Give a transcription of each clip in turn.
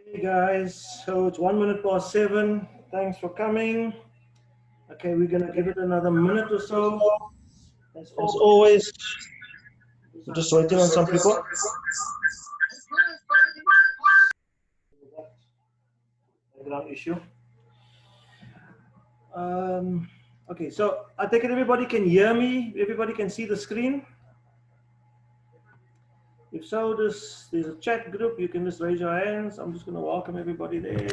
Hey guys, so it's 1:07. Thanks for coming. Okay, we're gonna give it another minute or so. As always, we're just waiting on some people. Background issue. Okay, so I take it everybody can hear me. Everybody can see the screen. If so, there's a chat group. You can just raise your hands. I'm just going to welcome everybody there.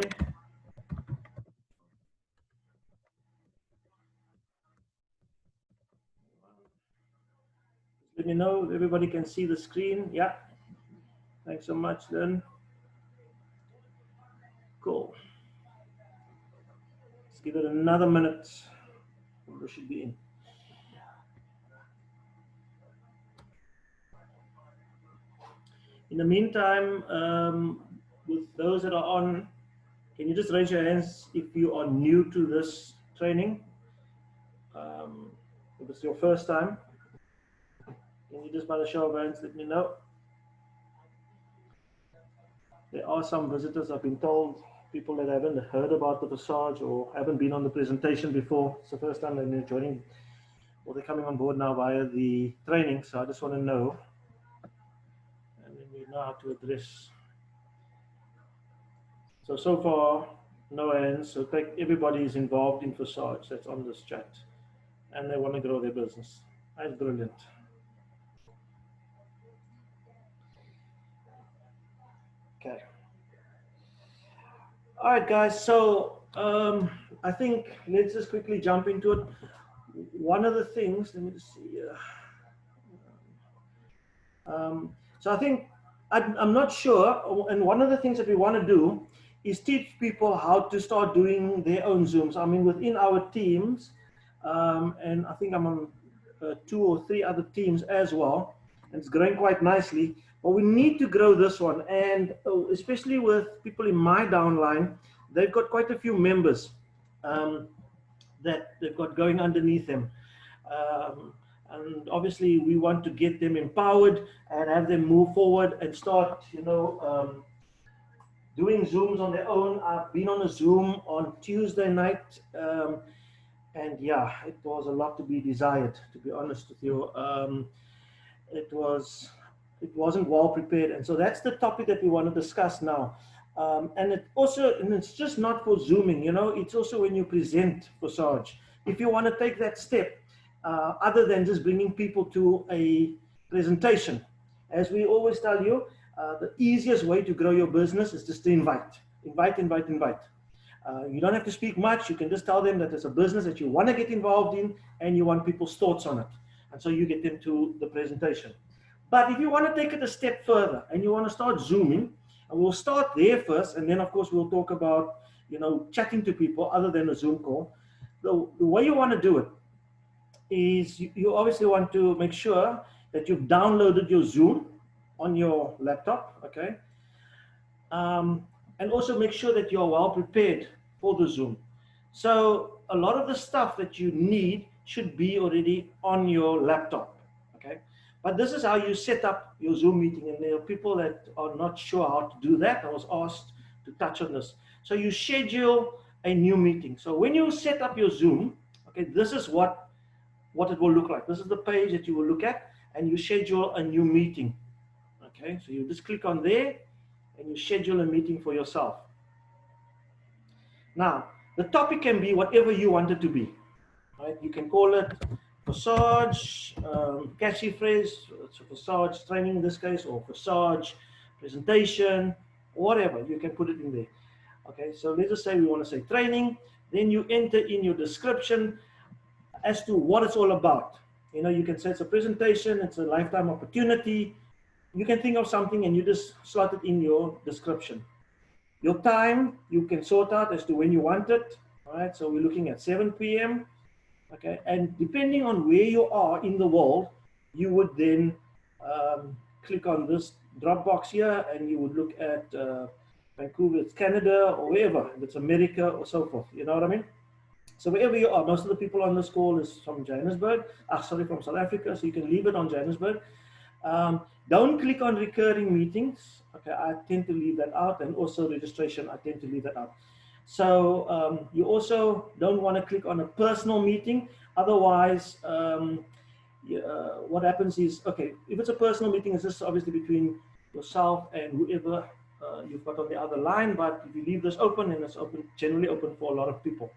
Let me know if everybody can see the screen. Yeah. Thanks so much, then. Cool. Let's give it another minute. We should be in. In the meantime, with those that are on, can you just raise your hands if you are new to this training? If it's your first time, can you just by the show of hands let me know? There are some visitors, I've been told, people that haven't heard about the Forsage or haven't been on the presentation before. It's the first time they're joining, or they're coming on board now via the training. So I just want to know, and then we know how to address. So far, no hands. So everybody is involved in Forsage that's on this chat, and they want to grow their business. That's brilliant. Okay. All right, guys. So I think let's just quickly jump into it. One of the things, let me just see here. So I think I'm not sure, and one of the things that we want to do is teach people how to start doing their own Zooms. I mean, within our teams, and I think I'm on 2 or 3 other teams as well, and it's growing quite nicely. But we need to grow this one, and especially with people in my downline, they've got quite a few members that they've got going underneath them. And obviously we want to get them empowered and have them move forward and start, doing Zooms on their own. I've been on a Zoom on Tuesday night, and yeah, it was a lot to be desired, to be honest with you. It wasn't well prepared, and so that's the topic that we want to discuss now. And it's just not for Zooming, it's also when you present Forsage. If you want to take that step, other than just bringing people to a presentation, as we always tell you, the easiest way to grow your business is just to invite. You don't have to speak much. You can just tell them that there's a business that you want to get involved in and you want people's thoughts on it. And so you get them to the presentation. But if you want to take it a step further and you want to start Zooming, and we'll start there first, and then of course we'll talk about, chatting to people other than a Zoom call. The way you want to do it is you obviously want to make sure that you've downloaded your Zoom on your laptop, okay? And also make sure that you're well prepared for the Zoom. So a lot of the stuff that you need should be already on your laptop, okay? But this is how you set up your Zoom meeting, and there are people that are not sure how to do that. I was asked to touch on this. So you schedule a new meeting. So when you set up your Zoom, okay, this is what it will look like. This is the page that you will look at, and you schedule a new meeting. Okay, so you just click on there and you schedule a meeting for yourself. Now, the topic can be whatever you want it to be. Right? You can call it Forsage, catchy phrase, it's a Forsage training in this case, or Forsage presentation, whatever, you can put it in there. Okay, so let's just say we want to say training, then you enter in your description as to what it's all about. You can say it's a presentation, it's a lifetime opportunity. You can think of something and you just slot it in your description. Your time, you can sort out as to when you want it. All right, so we're looking at 7 p.m. Okay, and depending on where you are in the world, you would then click on this drop box here and you would look at Vancouver, it's Canada, or wherever, if it's America or so forth, you know what I mean? So wherever you are, most of the people on this call is from Johannesburg, from South Africa, so you can leave it on Johannesburg. Don't click on recurring meetings. Okay, I tend to leave that out, and also registration, I tend to leave that out. So you also don't want to click on a personal meeting. Otherwise, what happens is, okay, if it's a personal meeting, it's just obviously between yourself and whoever you've got on the other line. But if you leave this open, and it's open, generally open for a lot of people,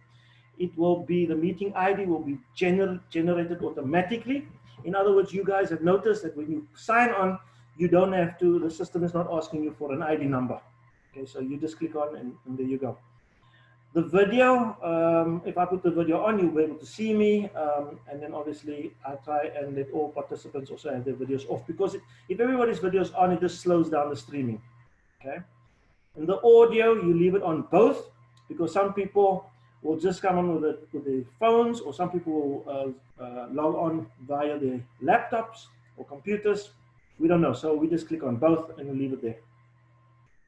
it will be, the meeting ID will be generated automatically. In other words, you guys have noticed that when you sign on, you don't have to, the system is not asking you for an ID number. Okay, so you just click on and there you go. The video, if I put the video on, you'll be able to see me. And then obviously I try and let all participants also have their videos off, because if everybody's video is on, it just slows down the streaming. Okay. And the audio, you leave it on both, because some people will just come on with their phones, or some people will log on via their laptops or computers. We don't know, so we just click on both and we leave it there.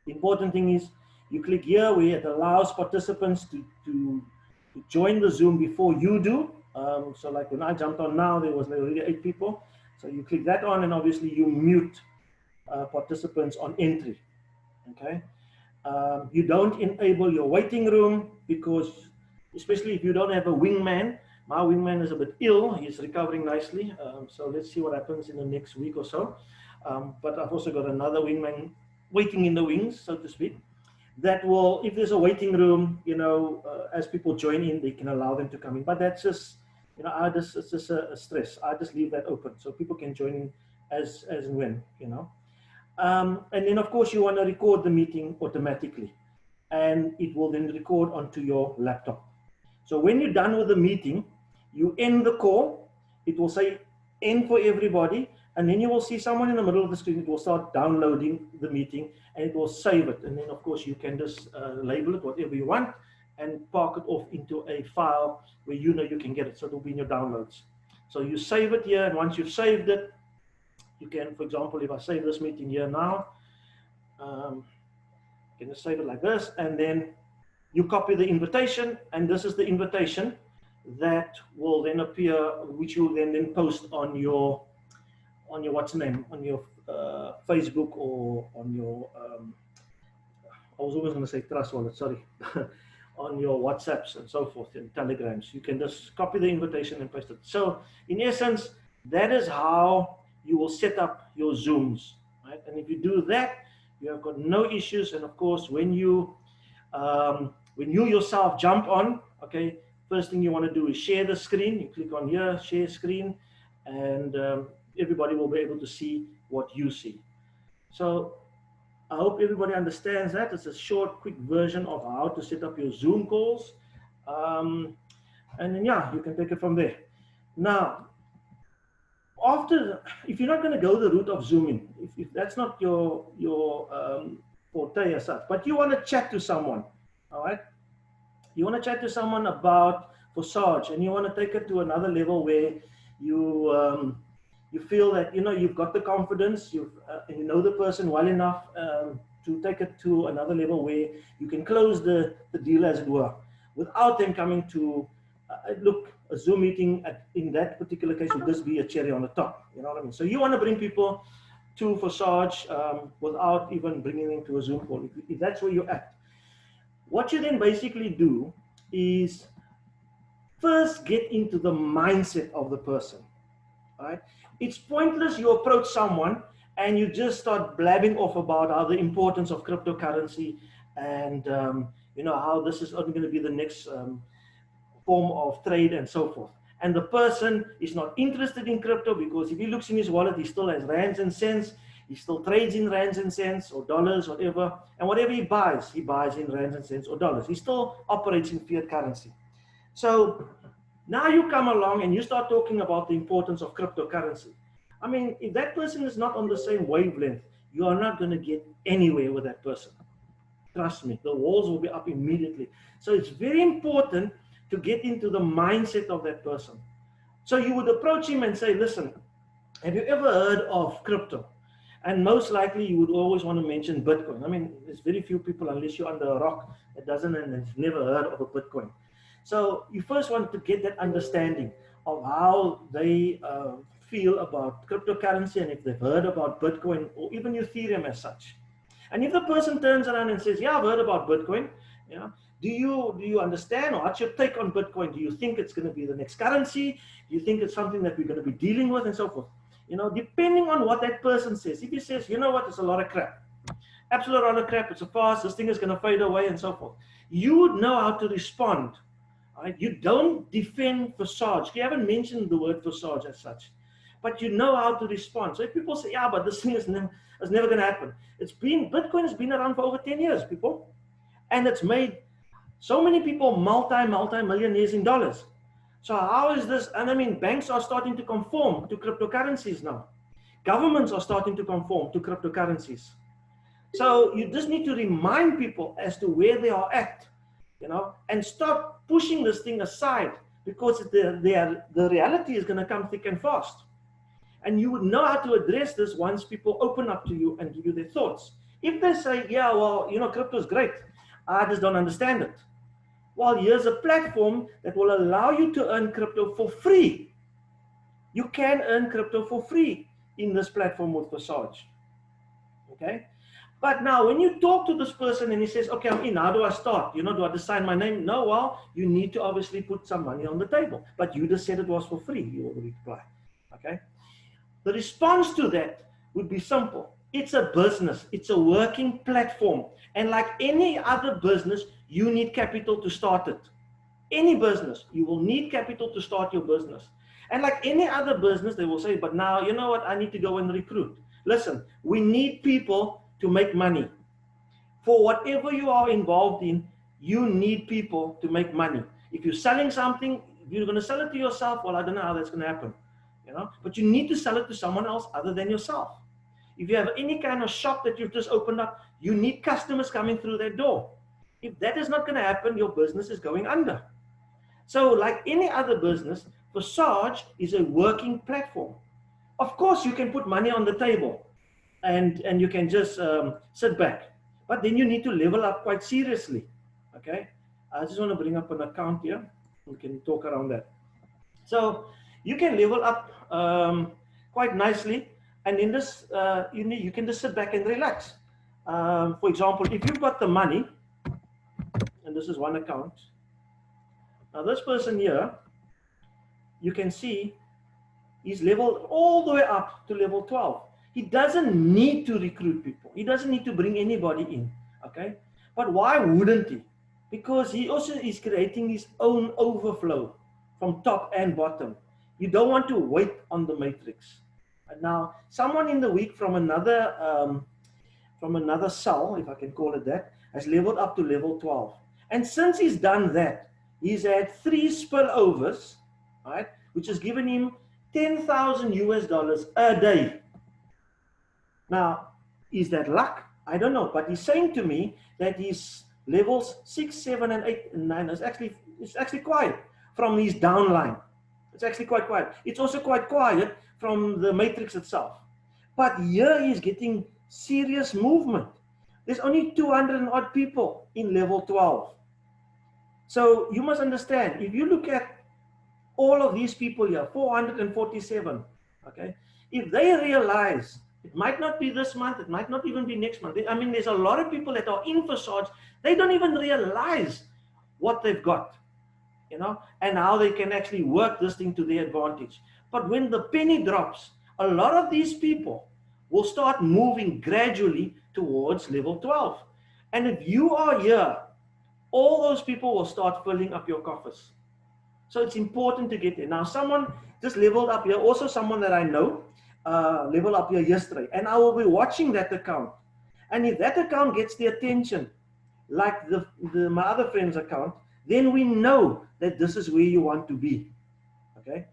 The important thing is you click here where it allows participants to join the Zoom before you do. So like when I jumped on now, there was already 8 people. So you click that on, and obviously you mute participants on entry. Okay. You don't enable your waiting room, because especially if you don't have a wingman. My wingman is a bit ill. He's recovering nicely. So let's see what happens in the next week or so. But I've also got another wingman waiting in the wings, so to speak. That will, if there's a waiting room, as people join in, they can allow them to come in. But that's just, it's just a stress. I just leave that open so people can join in as and when, And then, of course, you want to record the meeting automatically, and it will then record onto your laptop. So when you're done with the meeting, you end the call. It will say end for everybody, and then you will see someone in the middle of the screen. It will start downloading the meeting, and it will save it. And then, of course, you can just label it whatever you want and park it off into a file where you can get it. So it will be in your downloads. So you save it here, and once you've saved it, you can, for example, if I save this meeting here now, you can just save it like this, and then you copy the invitation, and this is the invitation that will then appear, which you will then post on your what's the name, on your Facebook, or on your I was always going to say Trust Wallet, sorry, on your WhatsApps and so forth, and Telegrams. You can just copy the invitation and paste it. So in essence, that is how you will set up your Zooms, right? And if you do that, you have got no issues. And of course, when you yourself jump on, okay, first thing you want to do is share the screen. You click on here, share screen, and everybody will be able to see what you see. So I hope everybody understands that. It's a short, quick version of how to set up your Zoom calls. And then, yeah, you can take it from there. Now, if you're not going to go the route of Zooming, if that's not your forte as such, but you want to chat to someone, all right? You want to chat to someone about Forsage, and you want to take it to another level where you feel that you've got the confidence, you know the person well enough to take it to another level where you can close the deal, as it were, without them coming to look. A Zoom meeting in that particular case would just be a cherry on the top. You know what I mean? So you want to bring people to Forsage without even bringing them to a Zoom call. If that's where you're at, what you then basically do is first get into the mindset of the person. Right? It's pointless you approach someone and you just start blabbing off about how the importance of cryptocurrency and how this is only going to be the next form of trade and so forth. And the person is not interested in crypto, because if he looks in his wallet, he still has rands and cents. He still trades in rands and cents or dollars, whatever. And whatever he buys in rands and cents or dollars. He still operates in fiat currency. So now you come along and you start talking about the importance of cryptocurrency. I mean, if that person is not on the same wavelength, you are not going to get anywhere with that person. Trust me, the walls will be up immediately. So it's very important to get into the mindset of that person. So you would approach him and say, listen, have you ever heard of crypto? And most likely you would always want to mention Bitcoin. I mean, there's very few people, unless you're under a rock, that doesn't and has never heard of a Bitcoin. So you first want to get that understanding of how they feel about cryptocurrency, and if they've heard about Bitcoin or even Ethereum as such. And if the person turns around and says, yeah, I've heard about Bitcoin, do you understand, or what's your take on Bitcoin? Do you think it's going to be the next currency? Do you think it's something that we're going to be dealing with, and so forth? Depending on what that person says. If he says, you know what, it's a lot of crap, absolute lot of crap, it's a farce, this thing is going to fade away, and so forth, you would know how to respond. Right? You don't defend Forsage. You haven't mentioned the word Forsage as such, but you know how to respond. So if people say, yeah, but this thing is never going to happen. Bitcoin has been around for over 10 years, people, and it's made so many people multi-millionaires in dollars. So how is this? And I mean, banks are starting to conform to cryptocurrencies now. Governments are starting to conform to cryptocurrencies. So you just need to remind people as to where they are at, and stop pushing this thing aside, because the reality is going to come thick and fast. And you would know how to address this once people open up to you and give you their thoughts. If they say, yeah, well, crypto is great, I just don't understand it. Well, here's a platform that will allow you to earn crypto for free. You can earn crypto for free in this platform with Forsage. Okay? But now when you talk to this person and he says, okay, I'm in, how do I start? You know, do I just sign my name? No, well, you need to obviously put some money on the table. But you just said it was for free, you will reply. Okay? The response to that would be simple. It's a business. It's a working platform. And like any other business, you need capital to start it. Any business, you will need capital to start your business. And like any other business, they will say, but now, you know what, I need to go and recruit. Listen, we need people to make money. For whatever you are involved in, you need people to make money. If you're selling something, if you're going to sell it to yourself, well, I don't know how that's going to happen. You know, but you need to sell it to someone else other than yourself. If you have any kind of shop that you've just opened up, you need customers coming through that door. If that is not going to happen, your business is going under. So like any other business, Forsage is a working platform. Of course, you can put money on the table and you can just sit back. But then you need to level up quite seriously. Okay, I just want to bring up an account here. We can talk around that. So you can level up quite nicely, and in this, you can just sit back and relax. For example, if you've got the money, and this is one account. Now this person here, you can see he's leveled all the way up to level 12. He doesn't need to recruit people. He doesn't need to bring anybody in, okay? But why wouldn't he? Because he also is creating his own overflow from top and bottom. You don't want to wait on the matrix. And now, someone in the week from another cell, if I can call it that, has leveled up to level 12. And since he's done that, he's had 3 spillovers, right, which has given him $10,000 US a day. Now, is that luck? I don't know, but he's saying to me that his levels 6, 7, and 8, and 9 is actually quiet from his downline. It's actually quite quiet. It's also quite quiet from the matrix itself. But here he's getting serious movement. There's only 200 and odd people in level 12. So you must understand, if you look at all of these people here, 447, okay, if they realize it might not be this month, it might not even be next month. I mean, there's a lot of people that are in Forsage, they don't even realize what they've got, you know, and how they can actually work this thing to their advantage. But when the penny drops, a lot of these people will start moving gradually towards level 12. And if you are here, all those people will start filling up your coffers. So it's important to get there. Now, someone just leveled up here, also someone that I know, leveled up here yesterday, and I will be watching that account. And if that account gets the attention, like my other friend's account, then we know that this is where you want to be. Okay,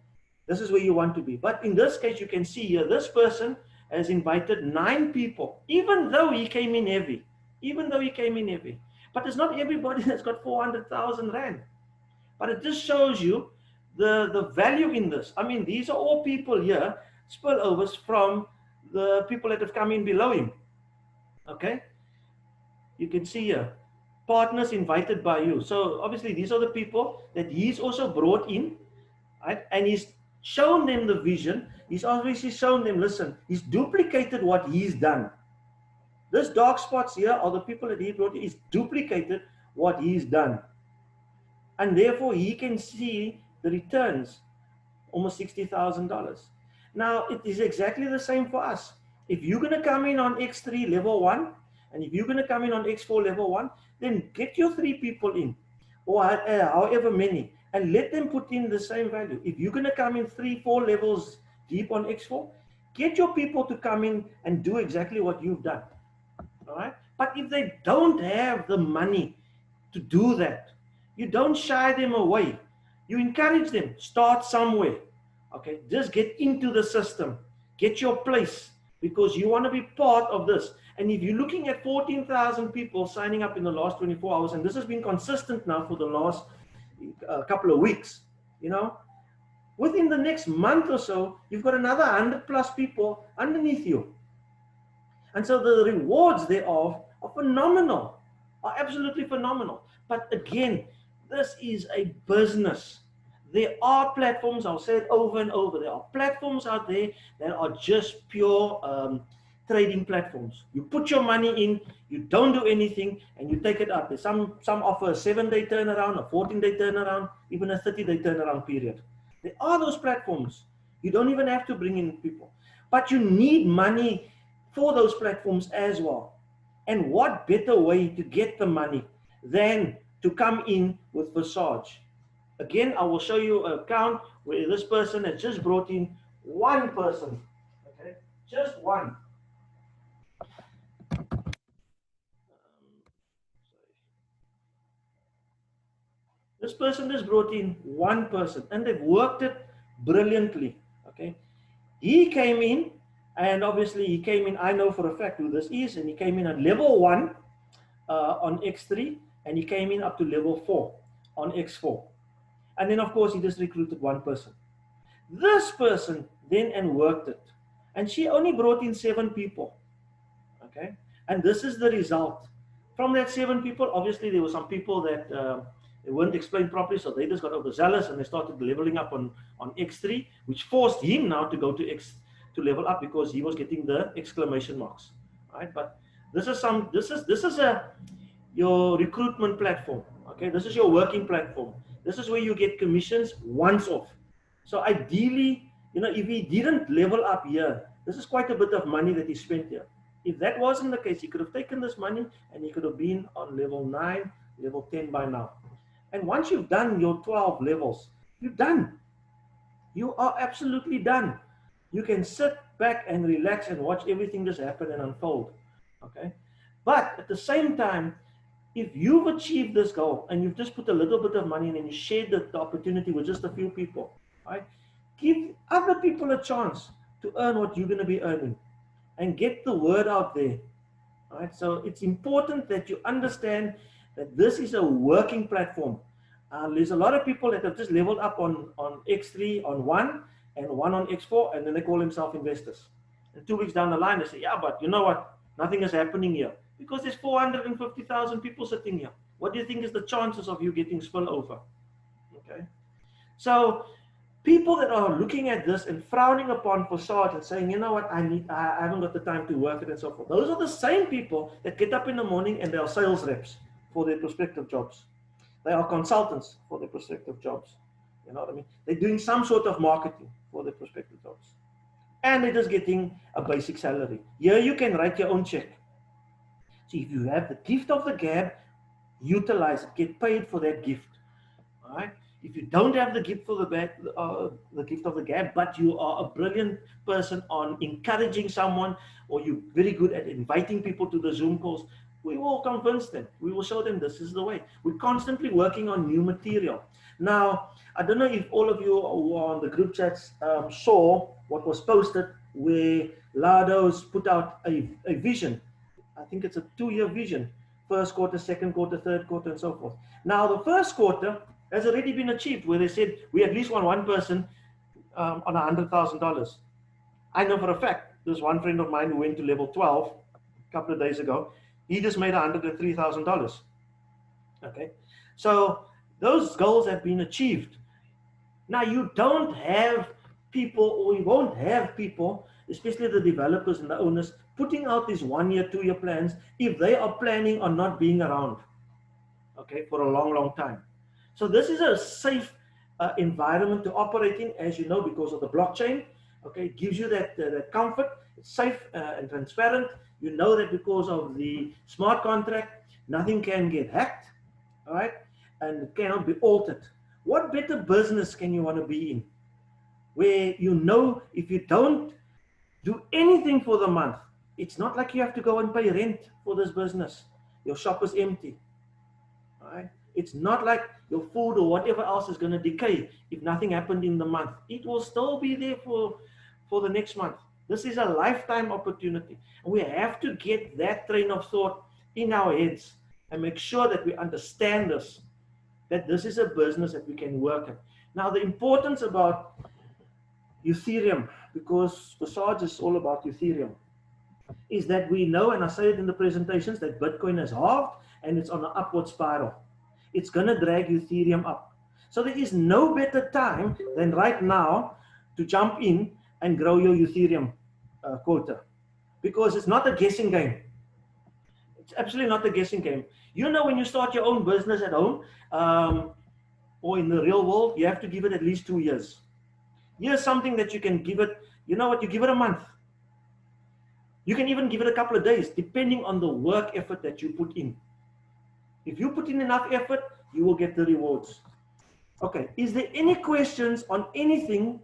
this is where you want to be. But in this case, you can see here, this person has invited 9 people, even though he came in heavy. But it's not everybody that's got 400,000 Rand. But it just shows you the value in this. I mean, these are all people here, spillovers from the people that have come in below him. Okay? You can see here, partners invited by you. So obviously these are the people that he's also brought in, right? And he's shown them the vision. He's obviously shown them, listen, he's duplicated what he's done. This dark spots here are the people that he brought in. He's duplicated what he's done. And therefore he can see the returns, almost $60,000. Now it is exactly the same for us. If you're going to come in on X3 level 1, and if you're going to come in on X4 level 1, then get your 3 people in, or however many, and let them put in the same value. If you're going to come in 3, 4 levels deep on X4, get your people to come in and do exactly what you've done. All right? But if they don't have the money to do that, you don't shy them away. You encourage them, start somewhere. Okay, just get into the system, get your place, because you want to be part of this. And if you're looking at 14,000 people signing up in the last 24 hours, and this has been consistent now for the last couple of weeks, you know, within the next month or so, you've got another 100+ people underneath you. And so the rewards thereof are phenomenal, are absolutely phenomenal. But again, this is a business. There are platforms, I'll say it over and over, there are platforms out there that are just pure trading platforms. You put your money in, you don't do anything, and you take it up. There's some offer a 7-day turnaround, a 14-day turnaround, even a 30-day turnaround period. There are those platforms. You don't even have to bring in people. But you need money for those platforms as well. And what better way to get the money than to come in with Forsage? Again, I will show you an account where this person has just brought in one person. Okay, just one. This person just brought in one person, and they've worked it brilliantly. Okay, he came in, and obviously he came in. I know for a fact who this is, and he came in at level 1 on X3, and he came in up to level 4 on X4. And then, of course, he just recruited one person. This person then and worked it, and she only brought in 7 people. Okay, and this is the result. From that 7 people, obviously there were some people that they weren't explained properly, so they just got overzealous and they started leveling up on X3, which forced him now to go to level up because he was getting the exclamation marks. Right, but this is your recruitment platform. Okay, this is your working platform. This is where you get commissions once off. So ideally, if he didn't level up here, this is quite a bit of money that he spent here. If that wasn't the case, he could have taken this money and he could have been on level 9, level 10 by now. And once you've done your 12 levels, you're done. You are absolutely done. You can sit back and relax and watch everything just happen and unfold. Okay? But at the same time, if you've achieved this goal and you've just put a little bit of money in and you shared the opportunity with just a few people, right? Give other people a chance to earn what you're going to be earning and get the word out there. Right? So it's important that you understand that this is a working platform. There's a lot of people that have just leveled up on X3 on 1 and 1 on X4, and then they call themselves investors. And 2 weeks down the line, they say, yeah, but you know what? Nothing is happening here. Because there's 450,000 people sitting here. What do you think is the chances of you getting spillover? Okay. So people that are looking at this and frowning upon Forsage and saying, you know what, I haven't got the time to work it and so forth. Those are the same people that get up in the morning and they are sales reps for their prospective jobs. They are consultants for their prospective jobs. You know what I mean? They're doing some sort of marketing for their prospective jobs. And they're just getting a basic salary. Here you can write your own check. So if you have the gift of the gab, utilize it, get paid for that gift. All right? If you don't have the gift for the gift of the gab, but you are a brilliant person on encouraging someone, or you're very good at inviting people to the Zoom calls, we will convince them. We will show them this is the way. We're constantly working on new material. Now, I don't know if all of you who are on the group chats saw what was posted where Lado's put out a vision. I think it's a 2-year vision. First quarter, second quarter, third quarter, and so forth. Now, the first quarter has already been achieved where they said we at least want one person on $100,000. I know for a fact, there's one friend of mine who went to level 12 a couple of days ago. He just made $103,000. Okay, so those goals have been achieved. Now you don't have people, or you won't have people, especially the developers and the owners, putting out these 1-year, 2-year plans if they are planning on not being around, okay, for a long, long time. So this is a safe environment to operate in, as you know, because of the blockchain. Okay, it gives you that comfort. It's safe and transparent. You know that because of the smart contract, nothing can get hacked, all right, and it cannot be altered. What better business can you want to be in, where you know if you don't do anything for the month, it's not like you have to go and pay rent for this business. Your shop is empty, all right? It's not like your food or whatever else is going to decay if nothing happened in the month. It will still be there for the next month. This is a lifetime opportunity. And we have to get that train of thought in our heads and make sure that we understand this, that this is a business that we can work at. Now, the importance about Ethereum, because Forsage is all about Ethereum, is that we know, and I say it in the presentations, that Bitcoin has halved and it's on an upward spiral. It's going to drag Ethereum up. So there is no better time than right now to jump in and grow your Ethereum quota. because it's not a guessing game. It's absolutely not a guessing game. You know, when you start your own business at home or in the real world, you have to give it at least 2 years. Here's something that you can give it, you know what, you give it a month. You can even give it a couple of days, depending on the work effort that you put in. If you put in enough effort, you will get the rewards. Okay, is there any questions on anything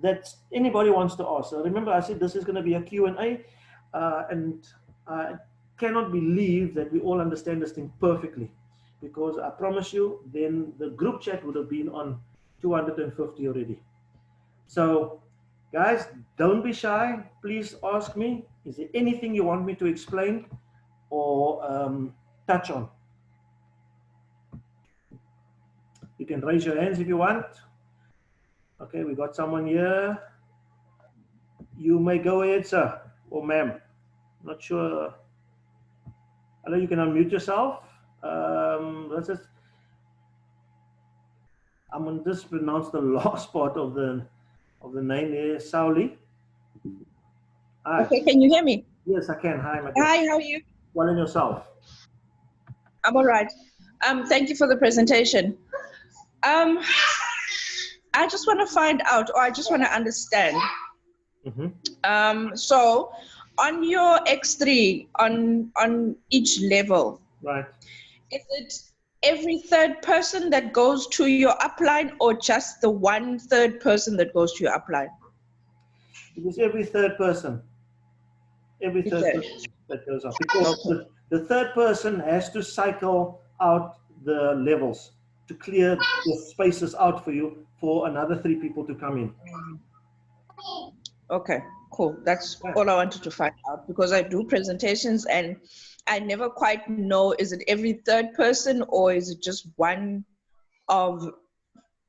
that anybody wants to ask? So remember, I said this is going to be a Q&A, and I cannot believe that we all understand this thing perfectly, because I promise you, then the group chat would have been on 250 already. So guys, don't be shy. Please ask me. Is there anything you want me to explain or touch on? You can raise your hands if you want. Okay, we got someone here. You may go ahead, sir or ma'am. Not sure. Hello, you can unmute yourself. Let's just, I'm going to just pronounce the last part of the name here. Sauli. Hi. Okay, can you hear me? Yes, I can. Hi, my Hi, how are you? Well, and yourself? I'm all right. Thank you for the presentation. I just want to find out, or I just want to understand. So on your X3, on each level, right, is it every third person that goes to your upline, or just the 1/3 person that goes to your upline? It is every third person. Every third person that goes up, because the third person has to cycle out the levels to clear the spaces out for you for another 3 people to come in. Okay, cool. That's all I wanted to find out, because I do presentations and I never quite know, is it every third person or is it just one of,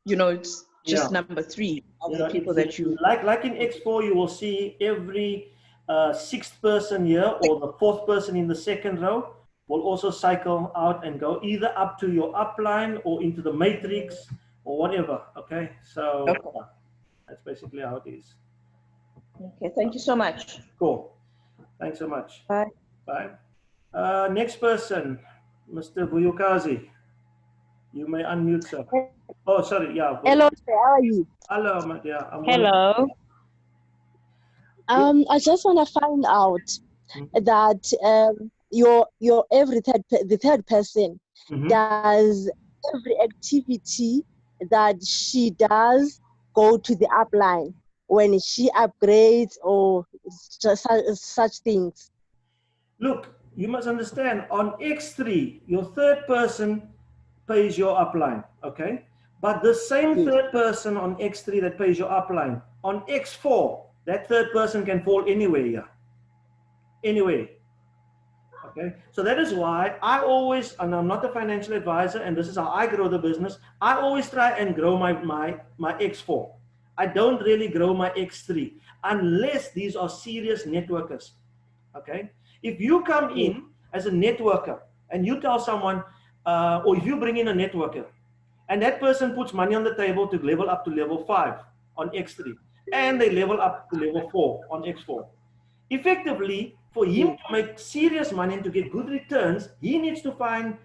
you know, it's just number 3 of the people that you... Like in X4, you will see every 6th person here, or the 4th person in the 2nd row will also cycle out and go either up to your upline or into the matrix or whatever. Okay, so that's basically how it is. Okay, thank you so much. Cool. Thanks so much. Bye. Bye. Next person, Mr. Buyukazi. You may unmute, sir. Oh, sorry. Yeah. Hello, sir. How are you? Hello, my dear. Hello. I just want to find out that the third person does every activity that she does go to the upline when she upgrades or such things. Look, you must understand, on X3, your third person pays your upline, okay? But the same third person on X3 that pays your upline, on X4, that third person can fall anywhere here. Anywhere. Okay? So that is why I always, and I'm not a financial advisor, and this is how I grow the business, I always try and grow my X4. I don't really grow my X3 unless these are serious networkers. Okay? If you come in as a networker and you tell someone, or if you bring in a networker and that person puts money on the table to level up to level 5 on X3 and they level up to level 4 on X4, effectively for him to make serious money and to get good returns, he needs to find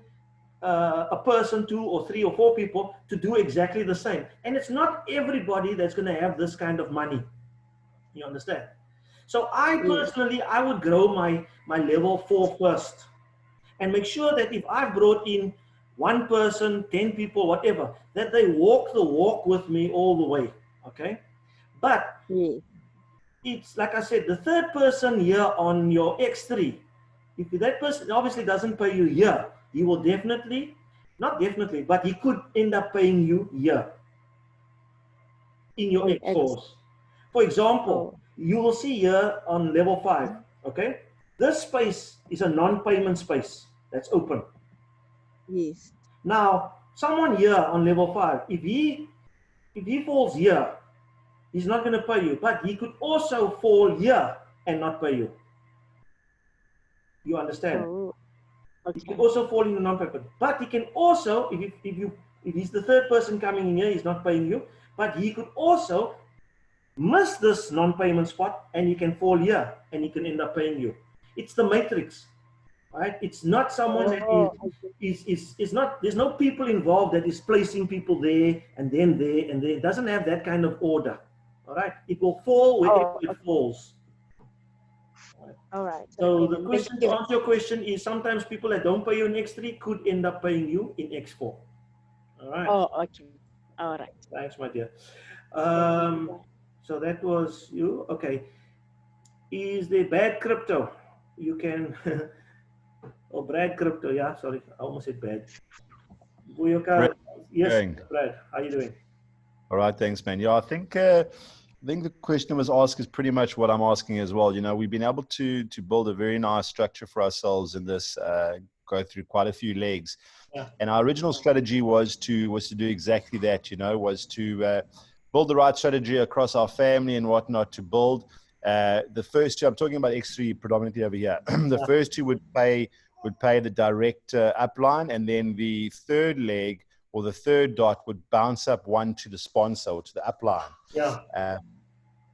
a person, 2 or 3 or 4 people to do exactly the same. And it's not everybody that's going to have this kind of money. You understand? So I personally, I would grow my level 4 first and make sure that if I brought in 1 person, 10 people, whatever, that they walk the walk with me all the way. Okay? But it's like I said, the third person here on your X3, if that person obviously doesn't pay you here, he will definitely, not definitely, but he could end up paying you here in your X4s. For example, you will see here on level 5, okay? This space is a non-payment space that's open. Yes. Now, someone here on level 5, if he falls here, he's not going to pay you, but he could also fall here and not pay you. You understand? He can also fall in the non-payment, but he can also, if he's the third person coming in here, he's not paying you, but he could also miss this non-payment spot and he can fall here and he can end up paying you. It's the matrix, right? It's not someone that is not, there's no people involved that is placing people there and then there and there. It doesn't have that kind of order, all right? It will fall wherever it falls. All right. So the question, to answer your question, is sometimes people that don't pay you in X3 could end up paying you in X4. All right. Oh, okay. All right. Thanks, my dear. So that was you. Okay. Is there bad crypto? You can, or Brad crypto. Yeah, sorry. I almost said bad. Brad, yes, Brad. How are you doing? All right. Thanks, man. Yeah, I think the question was asked is pretty much what I'm asking as well. You know, we've been able to build a very nice structure for ourselves in this, go through quite a few legs. Yeah. And our original strategy was to do exactly that, you know, was to build the right strategy across our family and whatnot to build. The first two, I'm talking about X3 predominantly over here. The first two would pay the direct upline, and then the third leg or the third dot would bounce up one to the sponsor or to the upline. Yeah.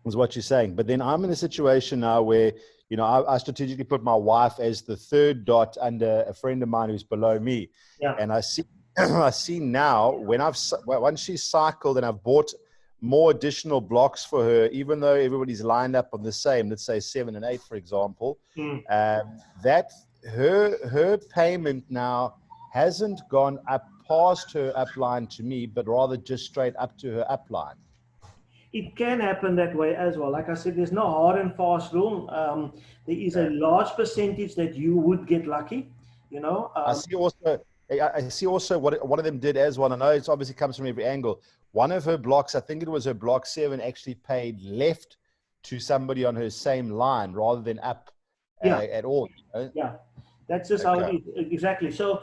Was what you're saying. But then I'm in a situation now where, you know, I strategically put my wife as the third dot under a friend of mine who's below me. Yeah. And I see now once she's cycled and I've bought more additional blocks for her, even though everybody's lined up on the same, let's say 7 and 8, for example, that her payment now hasn't gone up past her upline to me, but rather just straight up to her upline. It can happen that way as well. Like I said, there's no hard and fast rule. There is a large percentage that you would get lucky, you know. I see also what one of them did as well. I know it obviously comes from every angle. One of her blocks, I think it was her block 7, actually paid left to somebody on her same line rather than up at all. You know? Yeah. That's just how it is. Exactly. So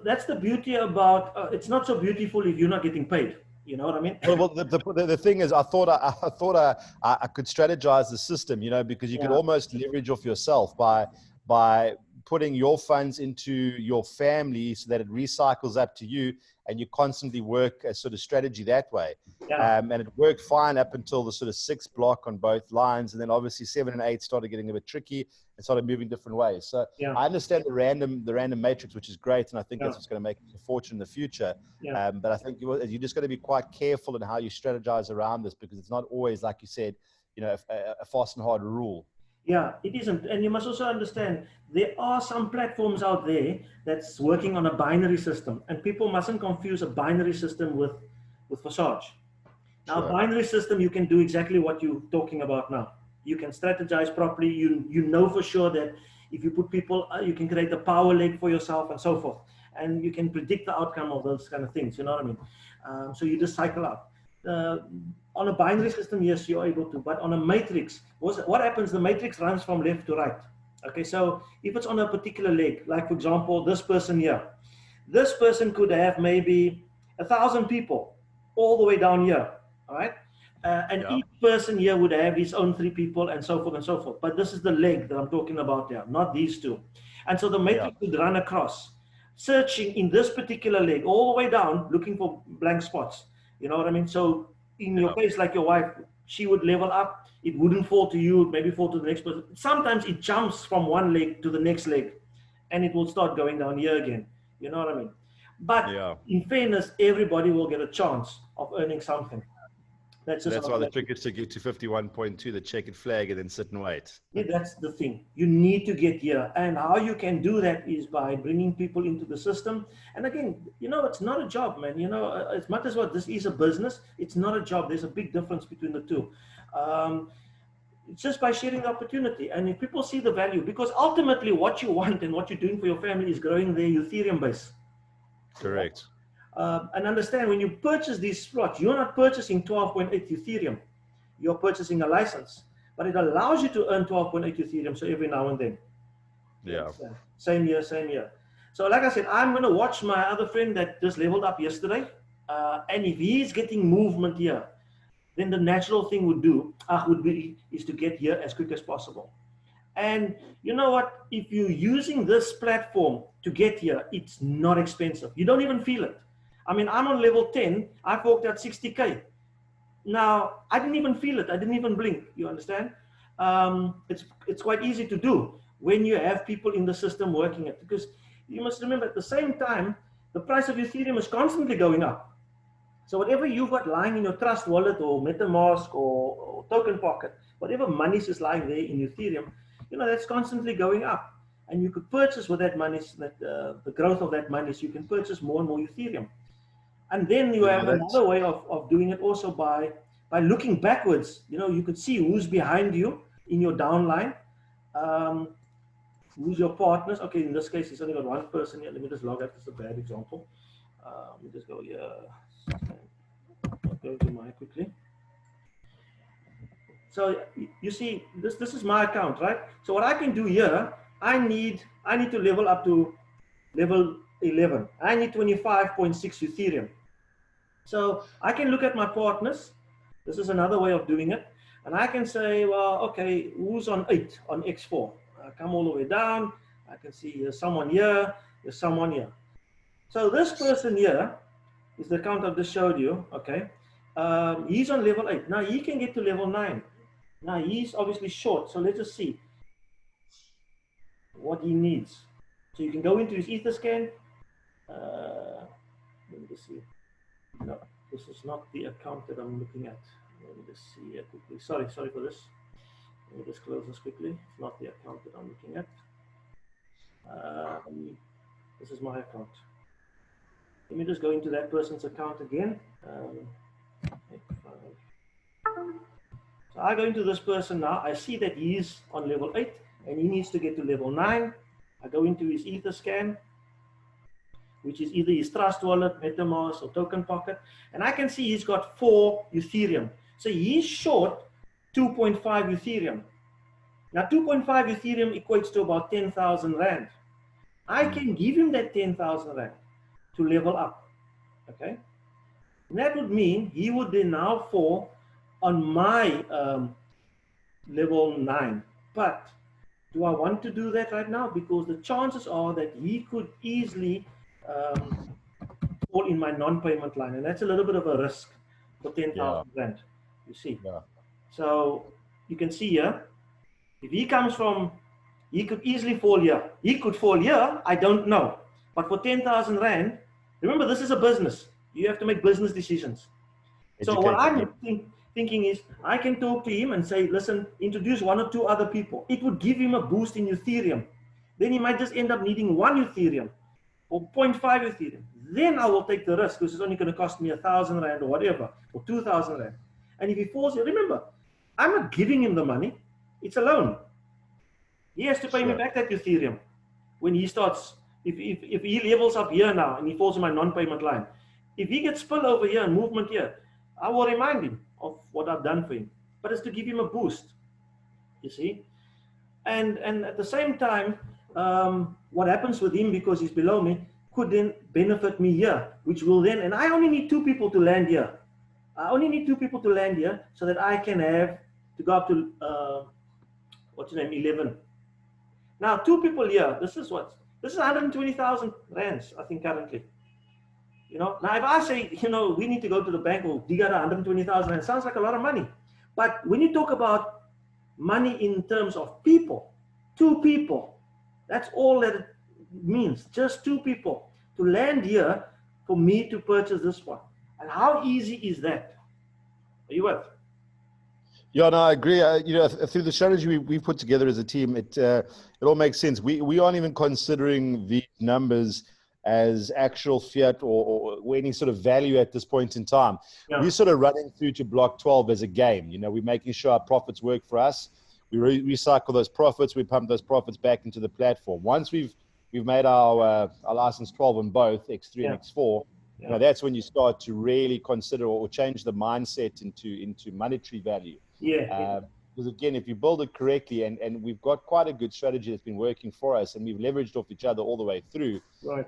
that's the beauty about, it's not so beautiful if you're not getting paid. You know what I mean? Well, the thing is, I thought I could strategize the system, you know, because you could almost leverage off yourself by putting your funds into your family so that it recycles up to you, and you constantly work a sort of strategy that way. And it worked fine up until the sort of 6th block on both lines, and then obviously 7 and 8 started getting a bit tricky and started moving different ways. So I understand the random matrix, which is great, and I think that's what's going to make a fortune in the future. But I think you just got to be quite careful in how you strategize around this, because it's not always, like you said, you know, a fast and hard rule. Yeah, it isn't. And you must also understand, there are some platforms out there that's working on a binary system, and people mustn't confuse a binary system with Forsage. Now, a binary system, you can do exactly what you're talking about now. You can strategize properly. You know for sure that if you put people, you can create a power leg for yourself and so forth. And you can predict the outcome of those kind of things, you know what I mean? So you just cycle out. On a binary system, yes, you're able to, but on a matrix, what happens? The matrix runs from left to right. Okay, so if it's on a particular leg, like for example, this person here, this person could have maybe 1,000 people all the way down here, all right? And each person here would have his own 3 people and so forth and so forth. But this is the leg that I'm talking about there, not these two. And so the matrix would run across, searching in this particular leg all the way down, looking for blank spots. You know what I mean? So in your case, like your wife, she would level up. It wouldn't fall to you, maybe fall to the next person. Sometimes it jumps from one leg to the next leg, and it will start going down here again. You know what I mean? But in fairness, everybody will get a chance of earning something. That's why the trick is to get to 51.2, the checkered flag, and then sit and wait. Yeah, that's the thing. You need to get here. And how you can do that is by bringing people into the system. And again, you know, it's not a job, man. You know, as much as what this is a business, it's not a job. There's a big difference between the two. It's just by sharing the opportunity. And if people see the value, because ultimately what you want and what you're doing for your family is growing their Ethereum base. Correct. And understand, when you purchase these slots, you're not purchasing 12.8 Ethereum. You're purchasing a license, but it allows you to earn 12.8 Ethereum. So every now and then. Yeah. Same year, same year. So like I said, I'm going to watch my other friend that just leveled up yesterday. And if he's getting movement here, then the natural thing would be to get here as quick as possible. And you know what? If you're using this platform to get here, it's not expensive. You don't even feel it. I mean, I'm on level 10. I forked out 60K. Now, I didn't even feel it. I didn't even blink. You understand? It's quite easy to do when you have people in the system working it, because you must remember at the same time, the price of Ethereum is constantly going up. So whatever you've got lying in your Trust wallet or MetaMask or Token Pocket, whatever money is lying there in Ethereum, you know, that's constantly going up. And you could purchase with that money, the growth of that money, so you can purchase more and more Ethereum. And then you have another way of doing it also by looking backwards. You know, you could see who's behind you in your downline, who's your partners. Okay, in this case, he's only got one person here. Let me just log out. This is a bad example. Let me just go here. I'll go to mine quickly. So you see, this is my account, right? So what I can do here, I need to level up to level 11. I need 25.6 Ethereum. So I can look at my partners. This is another way of doing it. And I can say, well, okay, who's on 8 on X4? I come all the way down. I can see there's someone here, there's someone here. So this person here is the account I've just showed you, okay? He's on level 8. Now he can get to level 9. Now he's obviously short, so let's just see what he needs. So you can go into his Etherscan. Let me just see. No, this is not the account that I'm looking at. Let me just see here quickly. Sorry for this. Let me just close this quickly. It's not the account that I'm looking at. This is my account. Let me just go into that person's account again. So I go into this person now. I see that he's on level 8 and he needs to get to level 9. I go into his Etherscan, which is either his Trust wallet, MetaMask, or Token Pocket, and I can see he's got 4 Ethereum. So he's short 2.5 Ethereum. Now 2.5 Ethereum equates to about 10,000 Rand. I can give him that 10,000 Rand to level up, okay? And that would mean he would then now fall on my level 9. But do I want to do that right now? Because the chances are that he could easily fall in my non-payment line, and that's a little bit of a risk for 10,000 Rand, you see. So you can see here, if he comes from, he could easily fall here. He could fall here, I don't know. But for 10,000 Rand, remember, this is a business. You have to make business decisions. So what I'm thinking is, I can talk to him and say, listen, introduce 1 or 2 other people. It would give him a boost in Ethereum. Then he might just end up needing 1 Ethereum or 0.5 Ethereum. Then I will take the risk, because it's only going to cost me 1,000 Rand or whatever, or 2,000 Rand. And if he falls here, remember, I'm not giving him the money. It's a loan. He has to pay me back that Ethereum when he starts. If he levels up here now and he falls in my non-payment line, if he gets spill over here and movement here, I will remind him of what I've done for him. But it's to give him a boost, you see. And at the same time, what happens with him, because he's below me, could then benefit me here, which will then, and I only need 2 people to land here. I only need 2 people to land here so that I can have to go up to, what's your name, 11. Now, 2 people here, this is 120,000 Rands, I think, currently. You know, now if I say, you know, we need to go to the bank or dig out 120,000 Rand, sounds like a lot of money. But when you talk about money in terms of people, 2 people, that's all that it means. Just 2 people to land here for me to purchase this one. And how easy is that? Are you with? Yeah, no, I agree. You know, through the strategy we put together as a team, it all makes sense. We aren't even considering these numbers as actual fiat or any sort of value at this point in time. We're sort of running through to block 12 as a game. You know, we're making sure our profits work for us. We recycle those profits. We pump those profits back into the platform. Once we've made our license 12 on both X3 and X4, you know, that's when you start to really consider or change the mindset into monetary value. Because again, if you build it correctly, and we've got quite a good strategy that's been working for us, and we've leveraged off each other all the way through.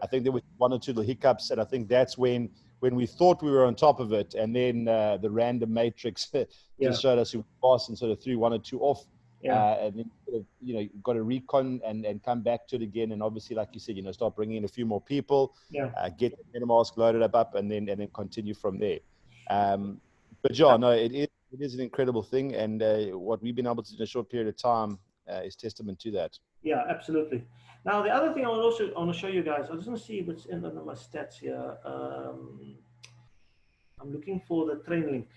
I think there was 1 or 2 little hiccups, and I think that's when we thought we were on top of it, and then the random matrix just showed us who was boss and sort of threw 1 or 2 off. And then sort of, you know, got to recon and come back to it again, and obviously, like you said, you know, start bringing in a few more people, get the MetaMask loaded up, and then continue from there. But yeah, no, it is an incredible thing, and what we've been able to do in a short period of time is testament to that. Yeah, absolutely. Now, the other thing I want to show you guys, I just want to see if it's in under my stats here. I'm looking for the train link.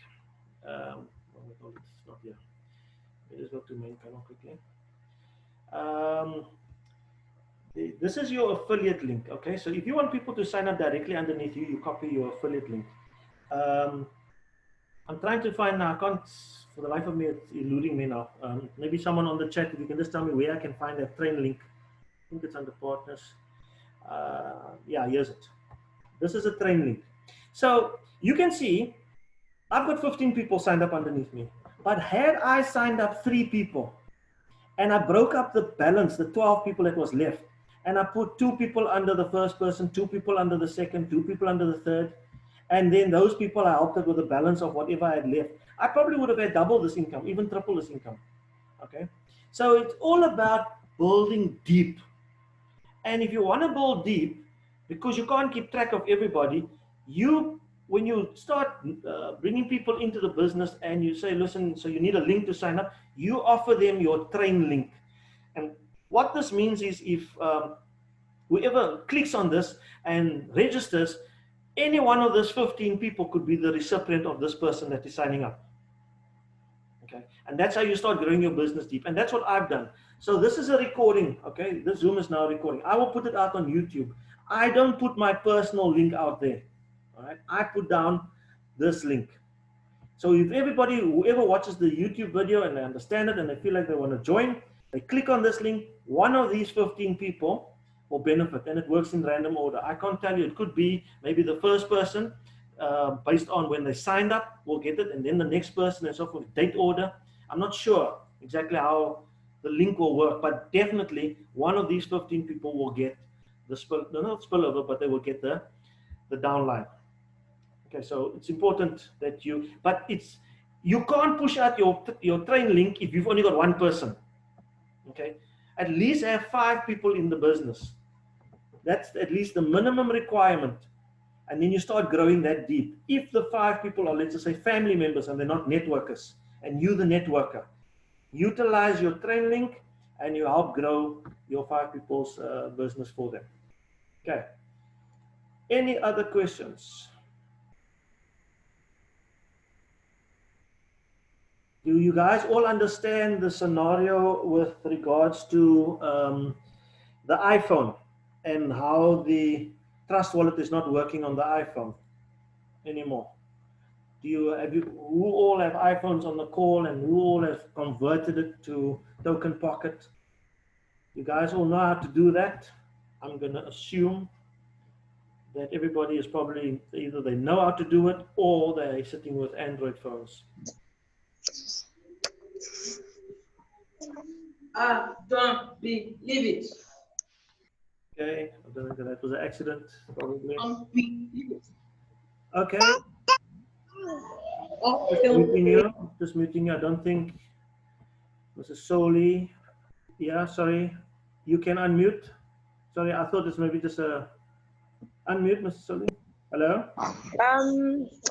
Oh my God, it's not here. Let us go to main panel quickly. This is your affiliate link. Okay, so if you want people to sign up directly underneath you, you copy your affiliate link. I'm trying to find now. I can't, for the life of me, it's eluding me now. Maybe someone on the chat, if you can just tell me where I can find that train link. I think it's under partners. Yeah, here's it. This is a train link. So you can see I've got 15 people signed up underneath me. But had I signed up 3 people and I broke up the balance, the 12 people that was left, and I put 2 people under the first person, 2 people under the second, 2 people under the third, and then those people I helped out with the balance of whatever I had left, I probably would have had double this income, even triple this income. Okay, so it's all about building deep. And if you want to build deep, because you can't keep track of everybody, when you start bringing people into the business and you say, listen, so you need a link to sign up, you offer them your train link. And what this means is if whoever clicks on this and registers, any one of those 15 people could be the recipient of this person that is signing up. Okay, and that's how you start growing your business deep. And that's what I've done. So this is a recording. Okay, this Zoom is now recording. I will put it out on YouTube. I don't put my personal link out there. All right, I put down this link. So if everybody, whoever watches the YouTube video and they understand it and they feel like they want to join, they click on this link, one of these 15 people will benefit, and it works in random order. I can't tell you, it could be maybe the first person based on when they signed up will get it, and then the next person and so forth, date order. I'm not sure exactly how the link will work, but definitely one of these 15 people will get the not spillover, but they will get the downline. Okay, so it's important that you can't push out your train link if you've only got one person. Okay, at least have 5 people in the business. That's at least the minimum requirement. And then you start growing that deep. If the 5 people are, let's just say, family members and they're not networkers, and you the networker, utilize your train link and you help grow your 5 people's business for them. Okay. Any other questions? Do you guys all understand the scenario with regards to the iPhone and how the Trust Wallet is not working on the iPhone anymore? Who all have iPhones on the call and who all have converted it to Token Pocket? You guys all know how to do that? I'm going to assume that everybody is probably either they know how to do it or they're sitting with Android phones. I don't believe it. Okay, I don't think that was an accident, probably. Okay. Just muting you. I don't think Mrs. Soli. Yeah, sorry. You can unmute. Sorry, I thought this maybe just a unmute, Mrs. Soli. Hello?